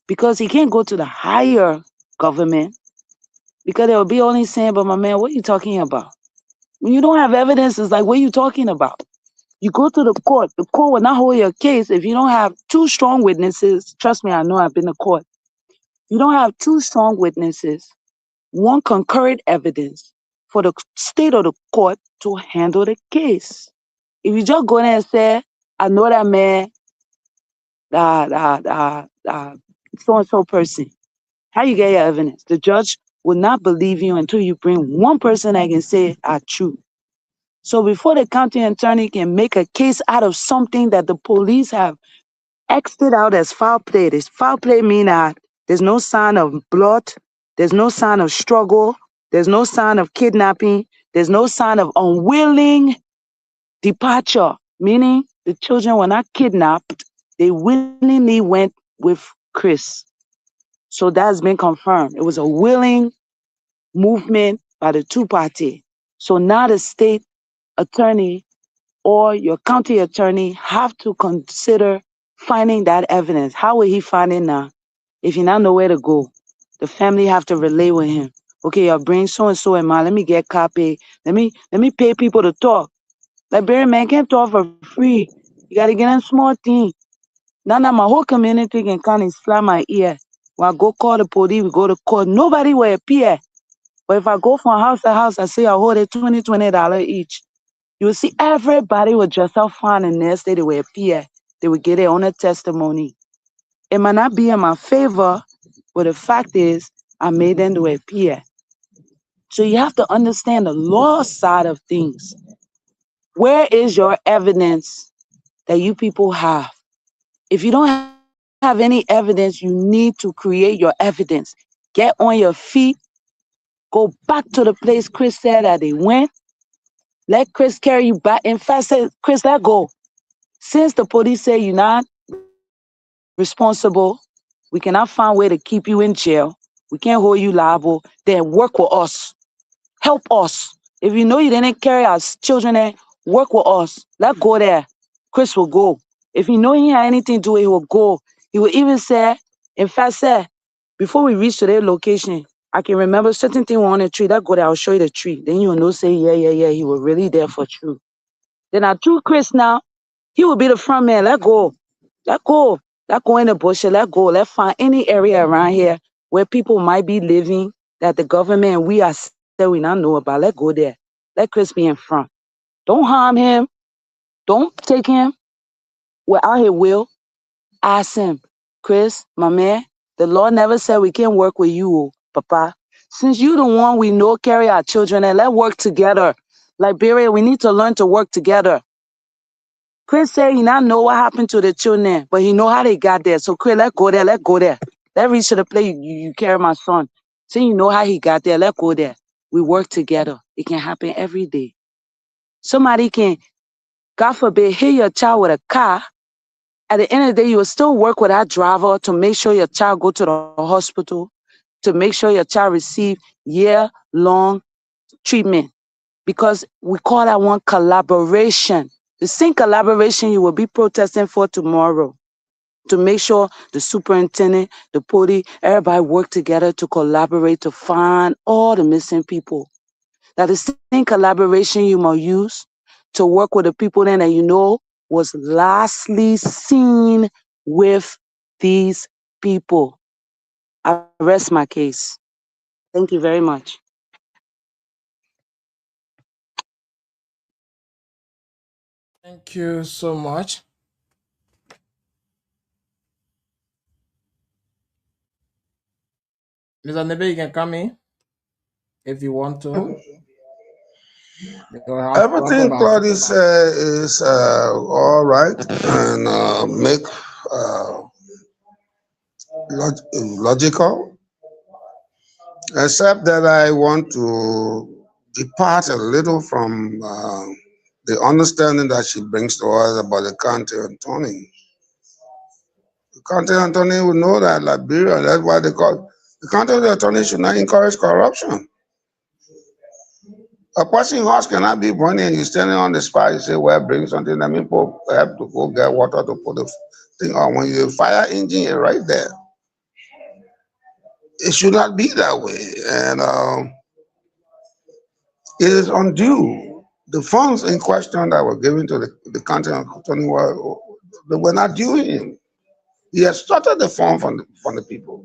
because he can't go to the higher government because they'll be only saying, but my man, what are you talking about? When you don't have evidence, it's like, what are you talking about? You go to the court will not hold your case if you don't have two strong witnesses. Trust me, I know I've been to court. You don't have two strong witnesses, one concurrent evidence for the state or the court to handle the case. If you just go there and say, I know that man, so-and-so person, how you get your evidence? The judge will not believe you until you bring one person that can say are true. So before the county attorney can make a case out of something that the police have X'd it out as foul play, this foul play means that there's no sign of blood, there's no sign of struggle, there's no sign of kidnapping, there's no sign of unwilling departure, meaning the children were not kidnapped, they willingly went with Chris. So that's been confirmed. It was a willing movement by the two parties. So now the state attorney or your county attorney have to consider finding that evidence. How will he find it now? If he not know where to go, the family have to relay with him. Okay, I'll bring so and so in mind. Let me get copy. Let me pay people to talk. Like Barry man can't talk for free. You gotta get in small thing. Now my whole community can come and slap my ear. When I go call the police, we go to court. Nobody will appear. But if I go from house to house, I say I hold it $20 each. You will see everybody will dress up fine and nasty. They will appear. They will get their own testimony. It might not be in my favor, but the fact is, I made them to appear. So you have to understand the law side of things. Where is your evidence that you people have? If you don't have any evidence, you need to create your evidence. Get on your feet, Go back to the place Chris said that they went. Let Chris carry you back. In fact, say, Chris, let go. Since the police say you're not responsible, we cannot find a way to keep you in jail. We can't hold you liable. Then work with us. Help us. If you know you didn't carry our children there, work with us. Let go there. Chris will go. If you know he had anything to do with it, he will go. He will even say, in fact, say, before we reach to their location, I can remember certain thing on the tree. Let go there, I'll show you the tree. Then you will know, say, yeah, he was really there for true. Then I told Chris now, he will be the front man. Let go. Let go. Let go in the bush. Let go. Let's find any area around here where people might be living that the government and we are that we not know about. Let go there. Let Chris be in front. Don't harm him. Don't take him without his will. Ask him, Chris, my man, the Lord never said we can't work with you, Papa. Since you the one we know carry our children and let's work together. Liberia, we need to learn to work together. Chris said he not know what happened to the children, but he know how they got there. So Chris, let's go there. Let's reach to the place you carry my son. So you know how he got there. Let's go there. We work together. It can happen every day. Somebody can, God forbid, hit your child with a car. At the end of the day, you will still work with that driver to make sure your child go to the hospital, to make sure your child receive year-long treatment. Because we call that one collaboration. The same collaboration you will be protesting for tomorrow. To make sure the superintendent, the police, everybody work together to collaborate to find all the missing people. That the same collaboration you must use to work with the people then that you know was lastly seen with these people. I rest my case. Thank you very much. Thank you so much. Mr. Nebe, you can come in if you want to. Everything Claudia said is all right and make logical, except that I want to depart a little from the understanding that she brings to us about the county attorney. The county attorney will know that Liberia, that's why they call the county attorney should not encourage corruption. A person horse cannot be running and you're standing on the spot, you say, well, bring something. I mean, people have to go get water to put the thing on. When you fire engine is right there. It should not be that way. And it is undue. The funds in question that were given to the county attorney they were not due him. He has started the fund from the people.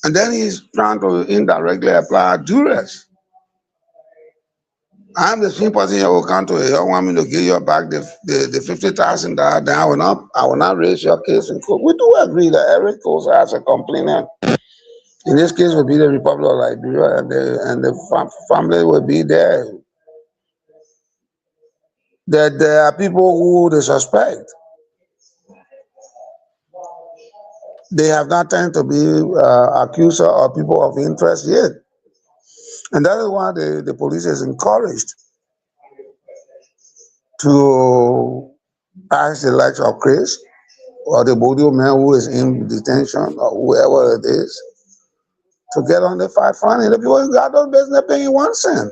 And then he's trying to indirectly apply duress. I'm the same person who come to you want me to give you back the $50,000. Then I will not raise your case in court. We do agree that every case has a complainant. In this case, will be the Republic of Liberia, and the family will be there. That there are people who they suspect. They have not turned to be accuser or people of interest yet. And that is why the police is encouraged to ask the likes of Chris or the Bodio man who is in detention or whoever it is to get on the fight front. And the people got no business paying 1 cent.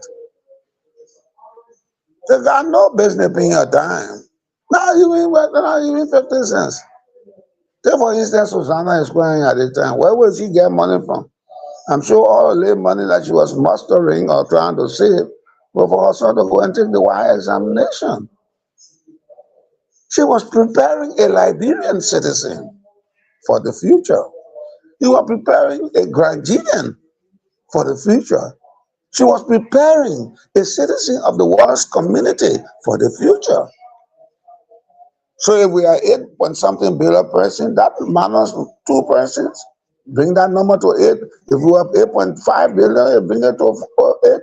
They got no business paying a dime. Not even 50 cents. Take for instance, Susanna is crying at the time. Where will she get money from? I'm sure all the money that she was mustering or trying to save was for her son to go and take the wire examination. She was preparing a Liberian citizen for the future. You are preparing a Granadian for the future. She was preparing a citizen of the world's community for the future. So if we are 8-point-something billion person, that minus 2 persons, bring that number to 8. If we have 8.5 billion, bring it to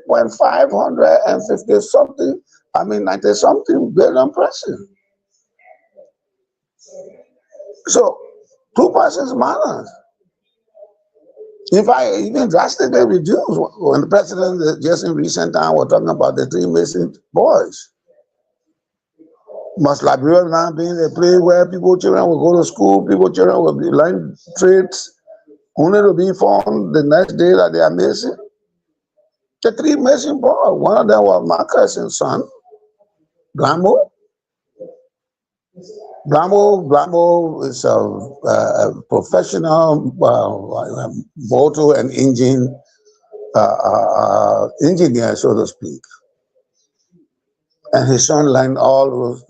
8.550 something, 90 something billion persons. So 2 persons matters. In fact, even drastically reduced when the president just in recent time was talking about the 3 missing boys. Must Liberia now being a place where people children will go to school, people children will be learn trades, only to be found the next day that they are missing. The 3 missing boys, one of them was my cousin's son, Blambo. Blambo is a professional motor and engine engineer, so to speak. And his son learned all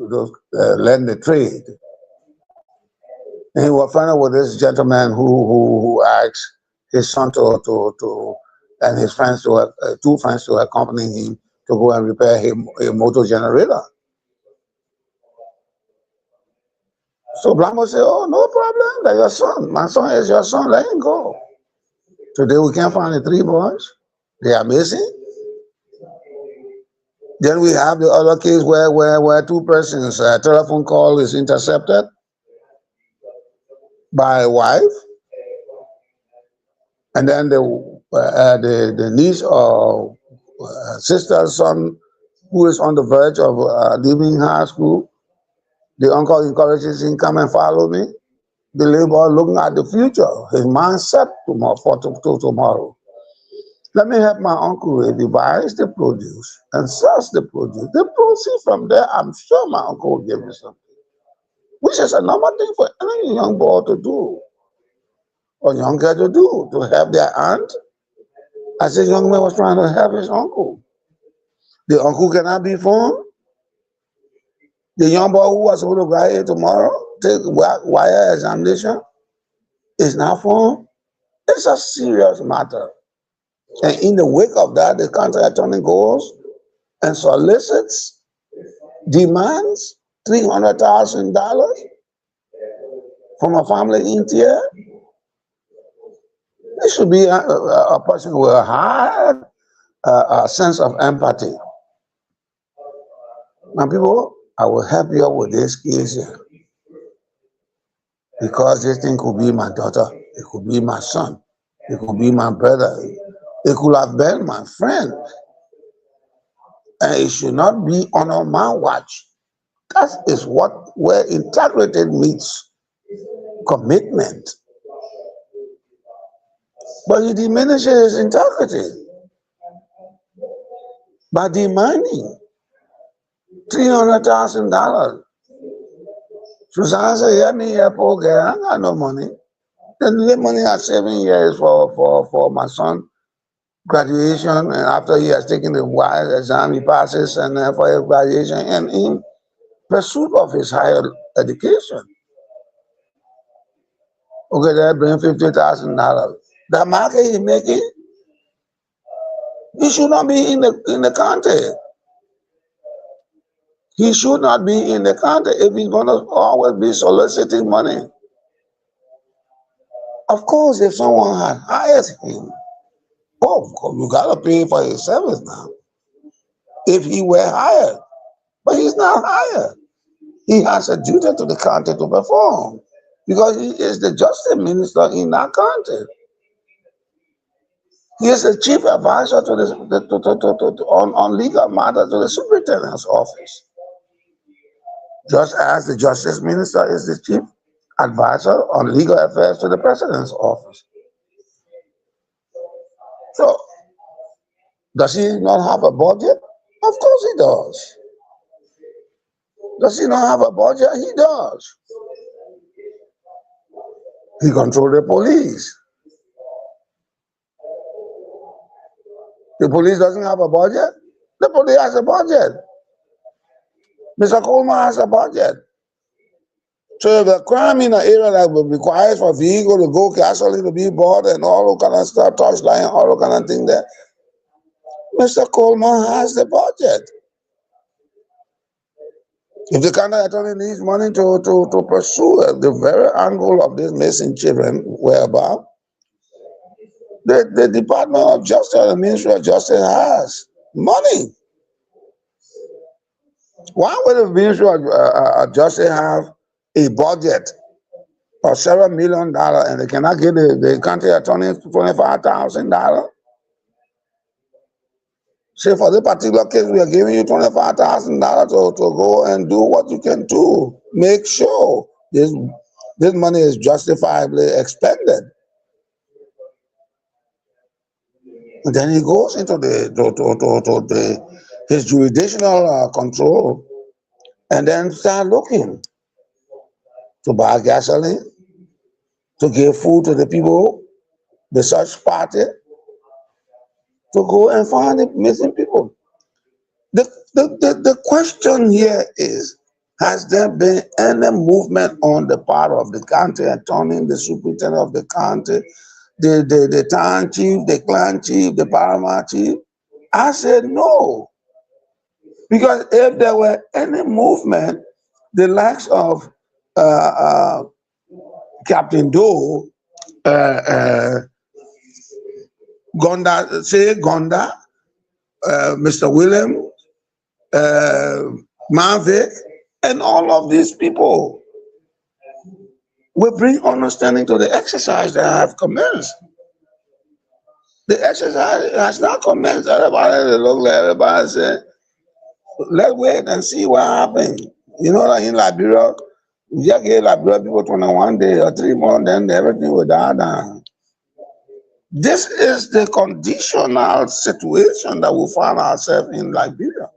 learned the trade. And he was friendly with this gentleman who asked his son and his friends to 2 friends to accompany him to go and repair a motor generator. So Blanco said, "Oh, no problem. That's your son. My son is your son. Let him go." Today we can't find the 3 boys. They are missing. Then we have the other case where 2 persons, a telephone call is intercepted by a wife, and then the niece or sister's son who is on the verge of leaving high school. The uncle encourages him, "Come and follow me." The little boy looking at the future, his mind set to tomorrow. Let me help my uncle if he buys the produce and sells the produce. The proceeds from there, I'm sure my uncle will give me something. Which is a normal thing for any young boy to do, or young girl to do, to help their aunt, as this young man was trying to help his uncle. The uncle cannot be found. The young boy who was supposed to graduate tomorrow, take wire examination, is not found. It's a serious matter. And in the wake of that, the county attorney goes and solicits, demands $300,000 from a family in here. It should be a person with a high sense of empathy. Now, people, I will help you with this case here, because this thing could be my daughter, it could be my son, it could be my brother, it could have been my friend, and it should not be on my watch. That is where integrity meets commitment. But he diminishes his integrity by demanding $300,000. Susanna said, "Yeah, me, yeah, poor girl, I got no money. Then the money I 7 years for my son graduation, and after he has taken the wise exam, he passes, and for his graduation, and in pursuit of his higher education. Okay, that bring $50,000. The market he's making, he should not be in the country. He should not be in the country if he's going to always be soliciting money. Of course, if someone had hired him, you got to pay for his service now. If he were hired, but he's not hired. He has a duty to the country to perform, because he is the justice minister in that country. He is the chief advisor on legal matters to the superintendent's office. Just as the justice minister is the chief advisor on legal affairs to the president's office. So, does he not have a budget? Of course he does. Does he not have a budget? He does. He controls the police. The police doesn't have a budget? The police has a budget. Mr. Coleman has a budget. So if the crime in an area that requires for vehicle to go, gasoline to be bought, and all that kind of stuff, torchlight, all that kind of thing there, Mr. Coleman has the budget. If the county attorney needs money to pursue the very angle of these missing children whereabout, the Department of Justice, the Ministry of Justice has money. Why would the Ministry of Justice have a budget or $7 million, and they cannot give the county attorney $25,000. Say for this particular case, we are giving you $25,000 to go and do what you can do. Make sure this money is justifiably expended. And then he goes into his jurisdictional control, and then start looking to buy gasoline, to give food to the people, the search party, to go and find the missing people. The question here is, has there been any movement on the part of the county attorney, the superintendent of the county, the town chief, the clan chief, the paramount chief? I said no. Because if there were any movement, the likes of Captain Doe, Gonda, Mr. William, Mavic, and all of these people will bring understanding to the exercise that have commenced. The exercise has not commenced. Everybody look like everybody say, let's wait and see what happens. You know, in Liberia, we just gave Liberia people 21 days or 3 months, then everything will die down. This is the conditional situation that we find ourselves in Liberia.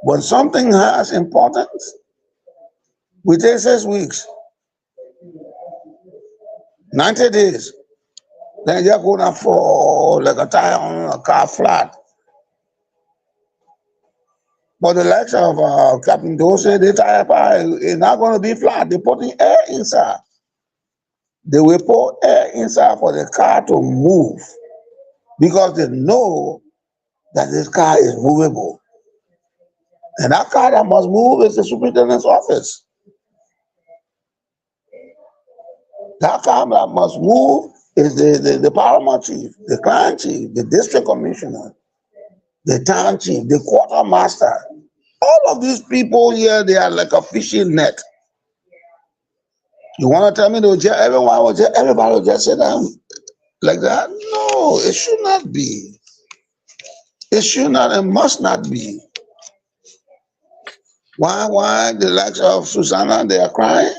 When something has importance, we take 6 weeks, 90 days, then you're going to fall like a tire on a car flat. But the likes of Captain Dose, the tire is not going to be flat. They're putting air inside. They will put air inside for the car to move because they know that this car is movable. And that car that must move is the superintendent's office. That car that must move is the paramount chief, the clan chief, the district commissioner, the town chief, the quartermaster. All of these people here, they are like a fishing net. You want to tell me everybody will just sit down like that? No, it should not be. It should not and must not be. Why the likes of Susanna, they are crying?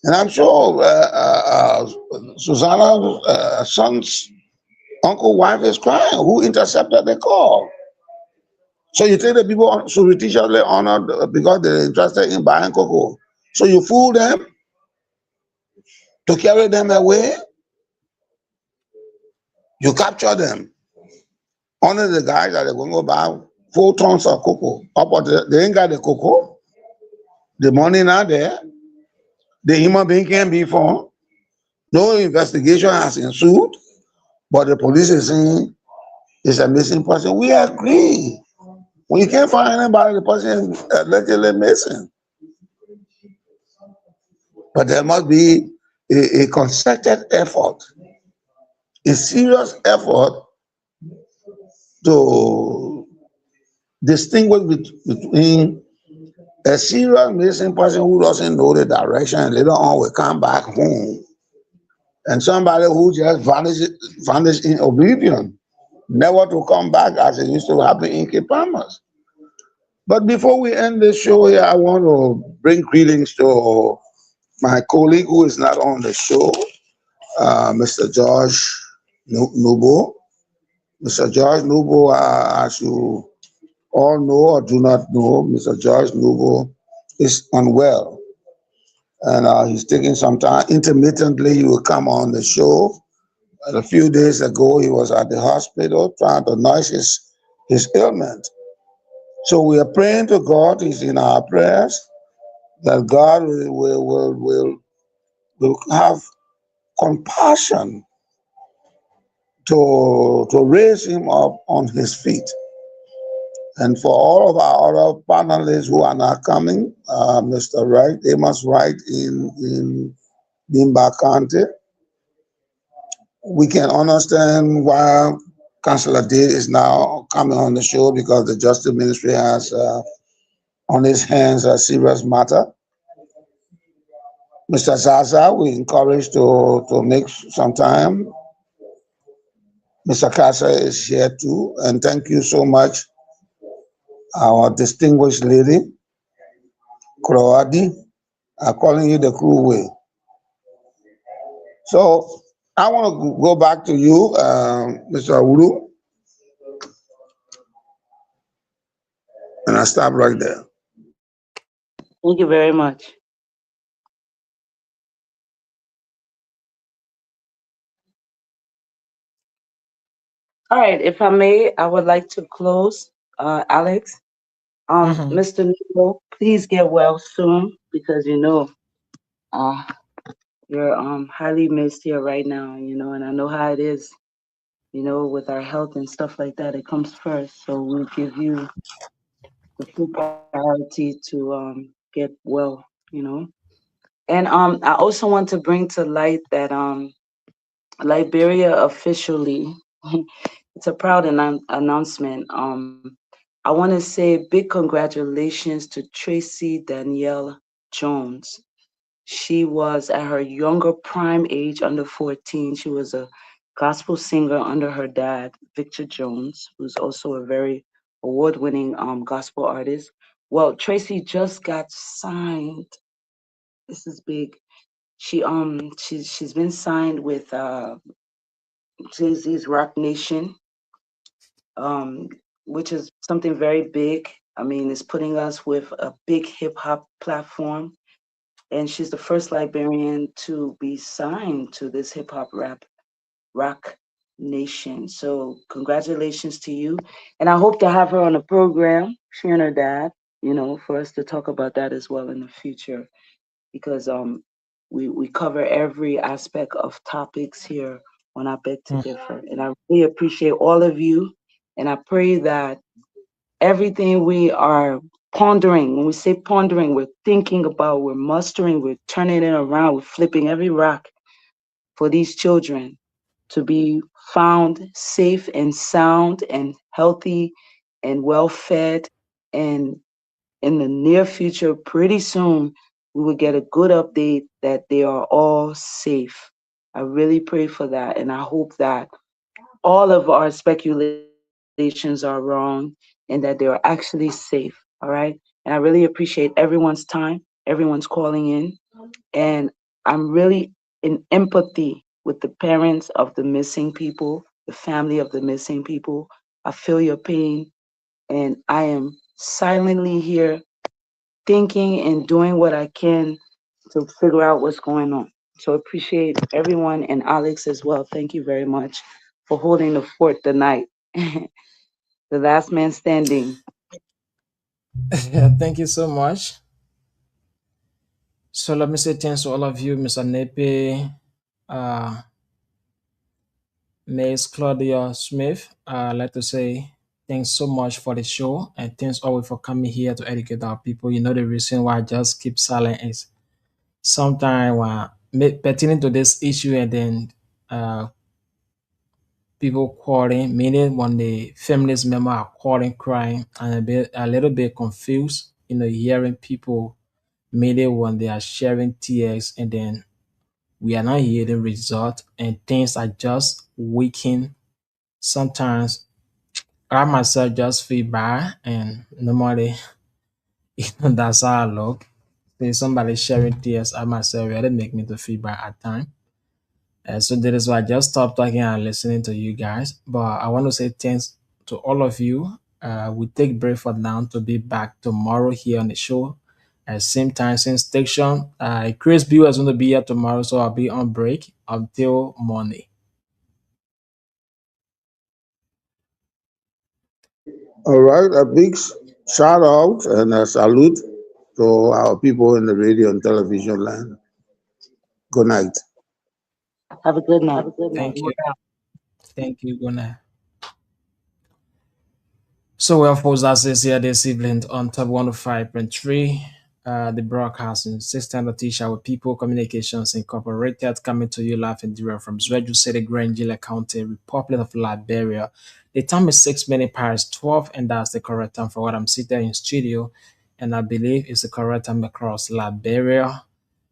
And I'm sure Susanna's son's uncle wife is crying. Who intercepted the call? So you think the people should be teacherly honored because they're interested in buying cocoa. So you fool them to carry them away. You capture them. Only the guys that are going to buy 4 tons of cocoa. They ain't got the cocoa. The money not there. The human being can't be found. No investigation has ensued. But the police is saying it's a missing person. We agree. When you can't find anybody, the person is allegedly missing. But there must be a concerted effort, a serious effort to distinguish between a serious missing person who doesn't know the direction and later on will come back home, and somebody who just vanished in oblivion, never to come back as it used to happen in Cape Palmas. But before we end this show here, I want to bring greetings to my colleague who is not on the show, Mr. George Nubo. Mr. George Nubo, as you all know or do not know, Mr. George Nubo is unwell. And he's taking some time. Intermittently, he will come on the show. And a few days ago, he was at the hospital trying to nurse his ailment. So we are praying to God. He's in our prayers that God will have compassion to raise him up on his feet. And for all of our other panelists who are not coming, Mr. Wright, Amos Wright in Nimba County, we can understand why Councillor Day is now coming on the show because the Justice Ministry has on his hands a serious matter. Mr. Zaza, we encourage to make some time. Mr. Casa is here too, and thank you so much, our distinguished lady, Kroadi. I'm calling you the crew way. So I want to go back to you, Mr. Uru, and I stop right there. Thank you very much. All right, if I may, I would like to close, Alex. Mr. Nico, please get well soon because uh, you're highly missed here right now, and I know how it is, with our health and stuff like that. It comes first, so we'll give you the full priority to get well. And I also want to bring to light that Liberia officially, it's a proud announcement. I want to say big congratulations to Tracy Danielle Jones. She was at her younger prime age, under 14. She was a gospel singer under her dad, Victor Jones, who's also a very award-winning gospel artist. Well, Tracy just got signed. This is big. She's been signed with Jay-Z's Rock Nation, um, which is something very big. I mean, it's putting us with a big hip hop platform. And she's the first Liberian to be signed to this hip hop rock nation. So congratulations to you. And I hope to have her on the program, she and her dad, for us to talk about that as well in the future. Because we cover every aspect of topics here on I Beg to Differ. And I really appreciate all of you. And I pray that everything we are pondering, when we say pondering, we're thinking about, we're mustering, we're turning it around, we're flipping every rock for these children to be found safe and sound and healthy and well fed. And in the near future, pretty soon, we will get a good update that they are all safe. I really pray for that. And I hope that all of our speculations are wrong and that they are actually safe. All right. And I really appreciate everyone's time, everyone's calling in. And I'm really in empathy with the parents of the missing people, the family of the missing people. I feel your pain and I am silently here thinking and doing what I can to figure out what's going on. So appreciate everyone and Alex as well. Thank you very much for holding the fort tonight. The last man standing. Thank you so much. So let me say thanks to all of you, Mr. Nepe, uh, Miss Claudia Smith. I'd like to say thanks so much for the show and thanks always for coming here to educate our people. You know, the reason why I just keep silent is sometimes pertaining to this issue and then uh, people calling, meaning when the feminist member are calling, crying, and a little bit confused, hearing people, meaning when they are sharing tears and then we are not hearing result and things are just weakening. Sometimes I myself just feel bad and normally that's how I look. Say somebody sharing tears, I myself really make me to feel bad at times. So that is why I just stopped talking and listening to you guys. But I want to say thanks to all of you. We take break for now to be back tomorrow here on the show at same time, same station. Chris B is going to be here tomorrow, so I'll be on break until morning. All right, a big shout out and a salute to our people in the radio and television land. Good night. Have a good night. Thank you. Thank you. Good night. So, well, folks, that's it here this evening on Top 105.3, the broadcasting system that teach our people communications incorporated, coming to you live and direct from Zweju City, Grangela County, Republic of Liberia. The time is 6 minutes past 12, and that's the correct time for what I'm sitting in studio. And I believe it's the correct time across Liberia.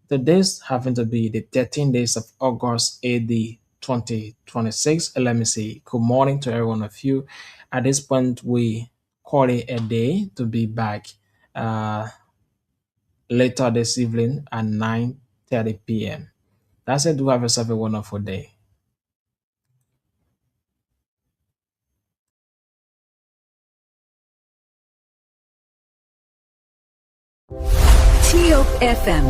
Today's having to be the 13 days of August AD 2026. Let me say good morning to every one of you. At this point, we call it a day to be back uh, later this evening at 9:30 p.m. That's it. Do have yourself a wonderful day. TOP FM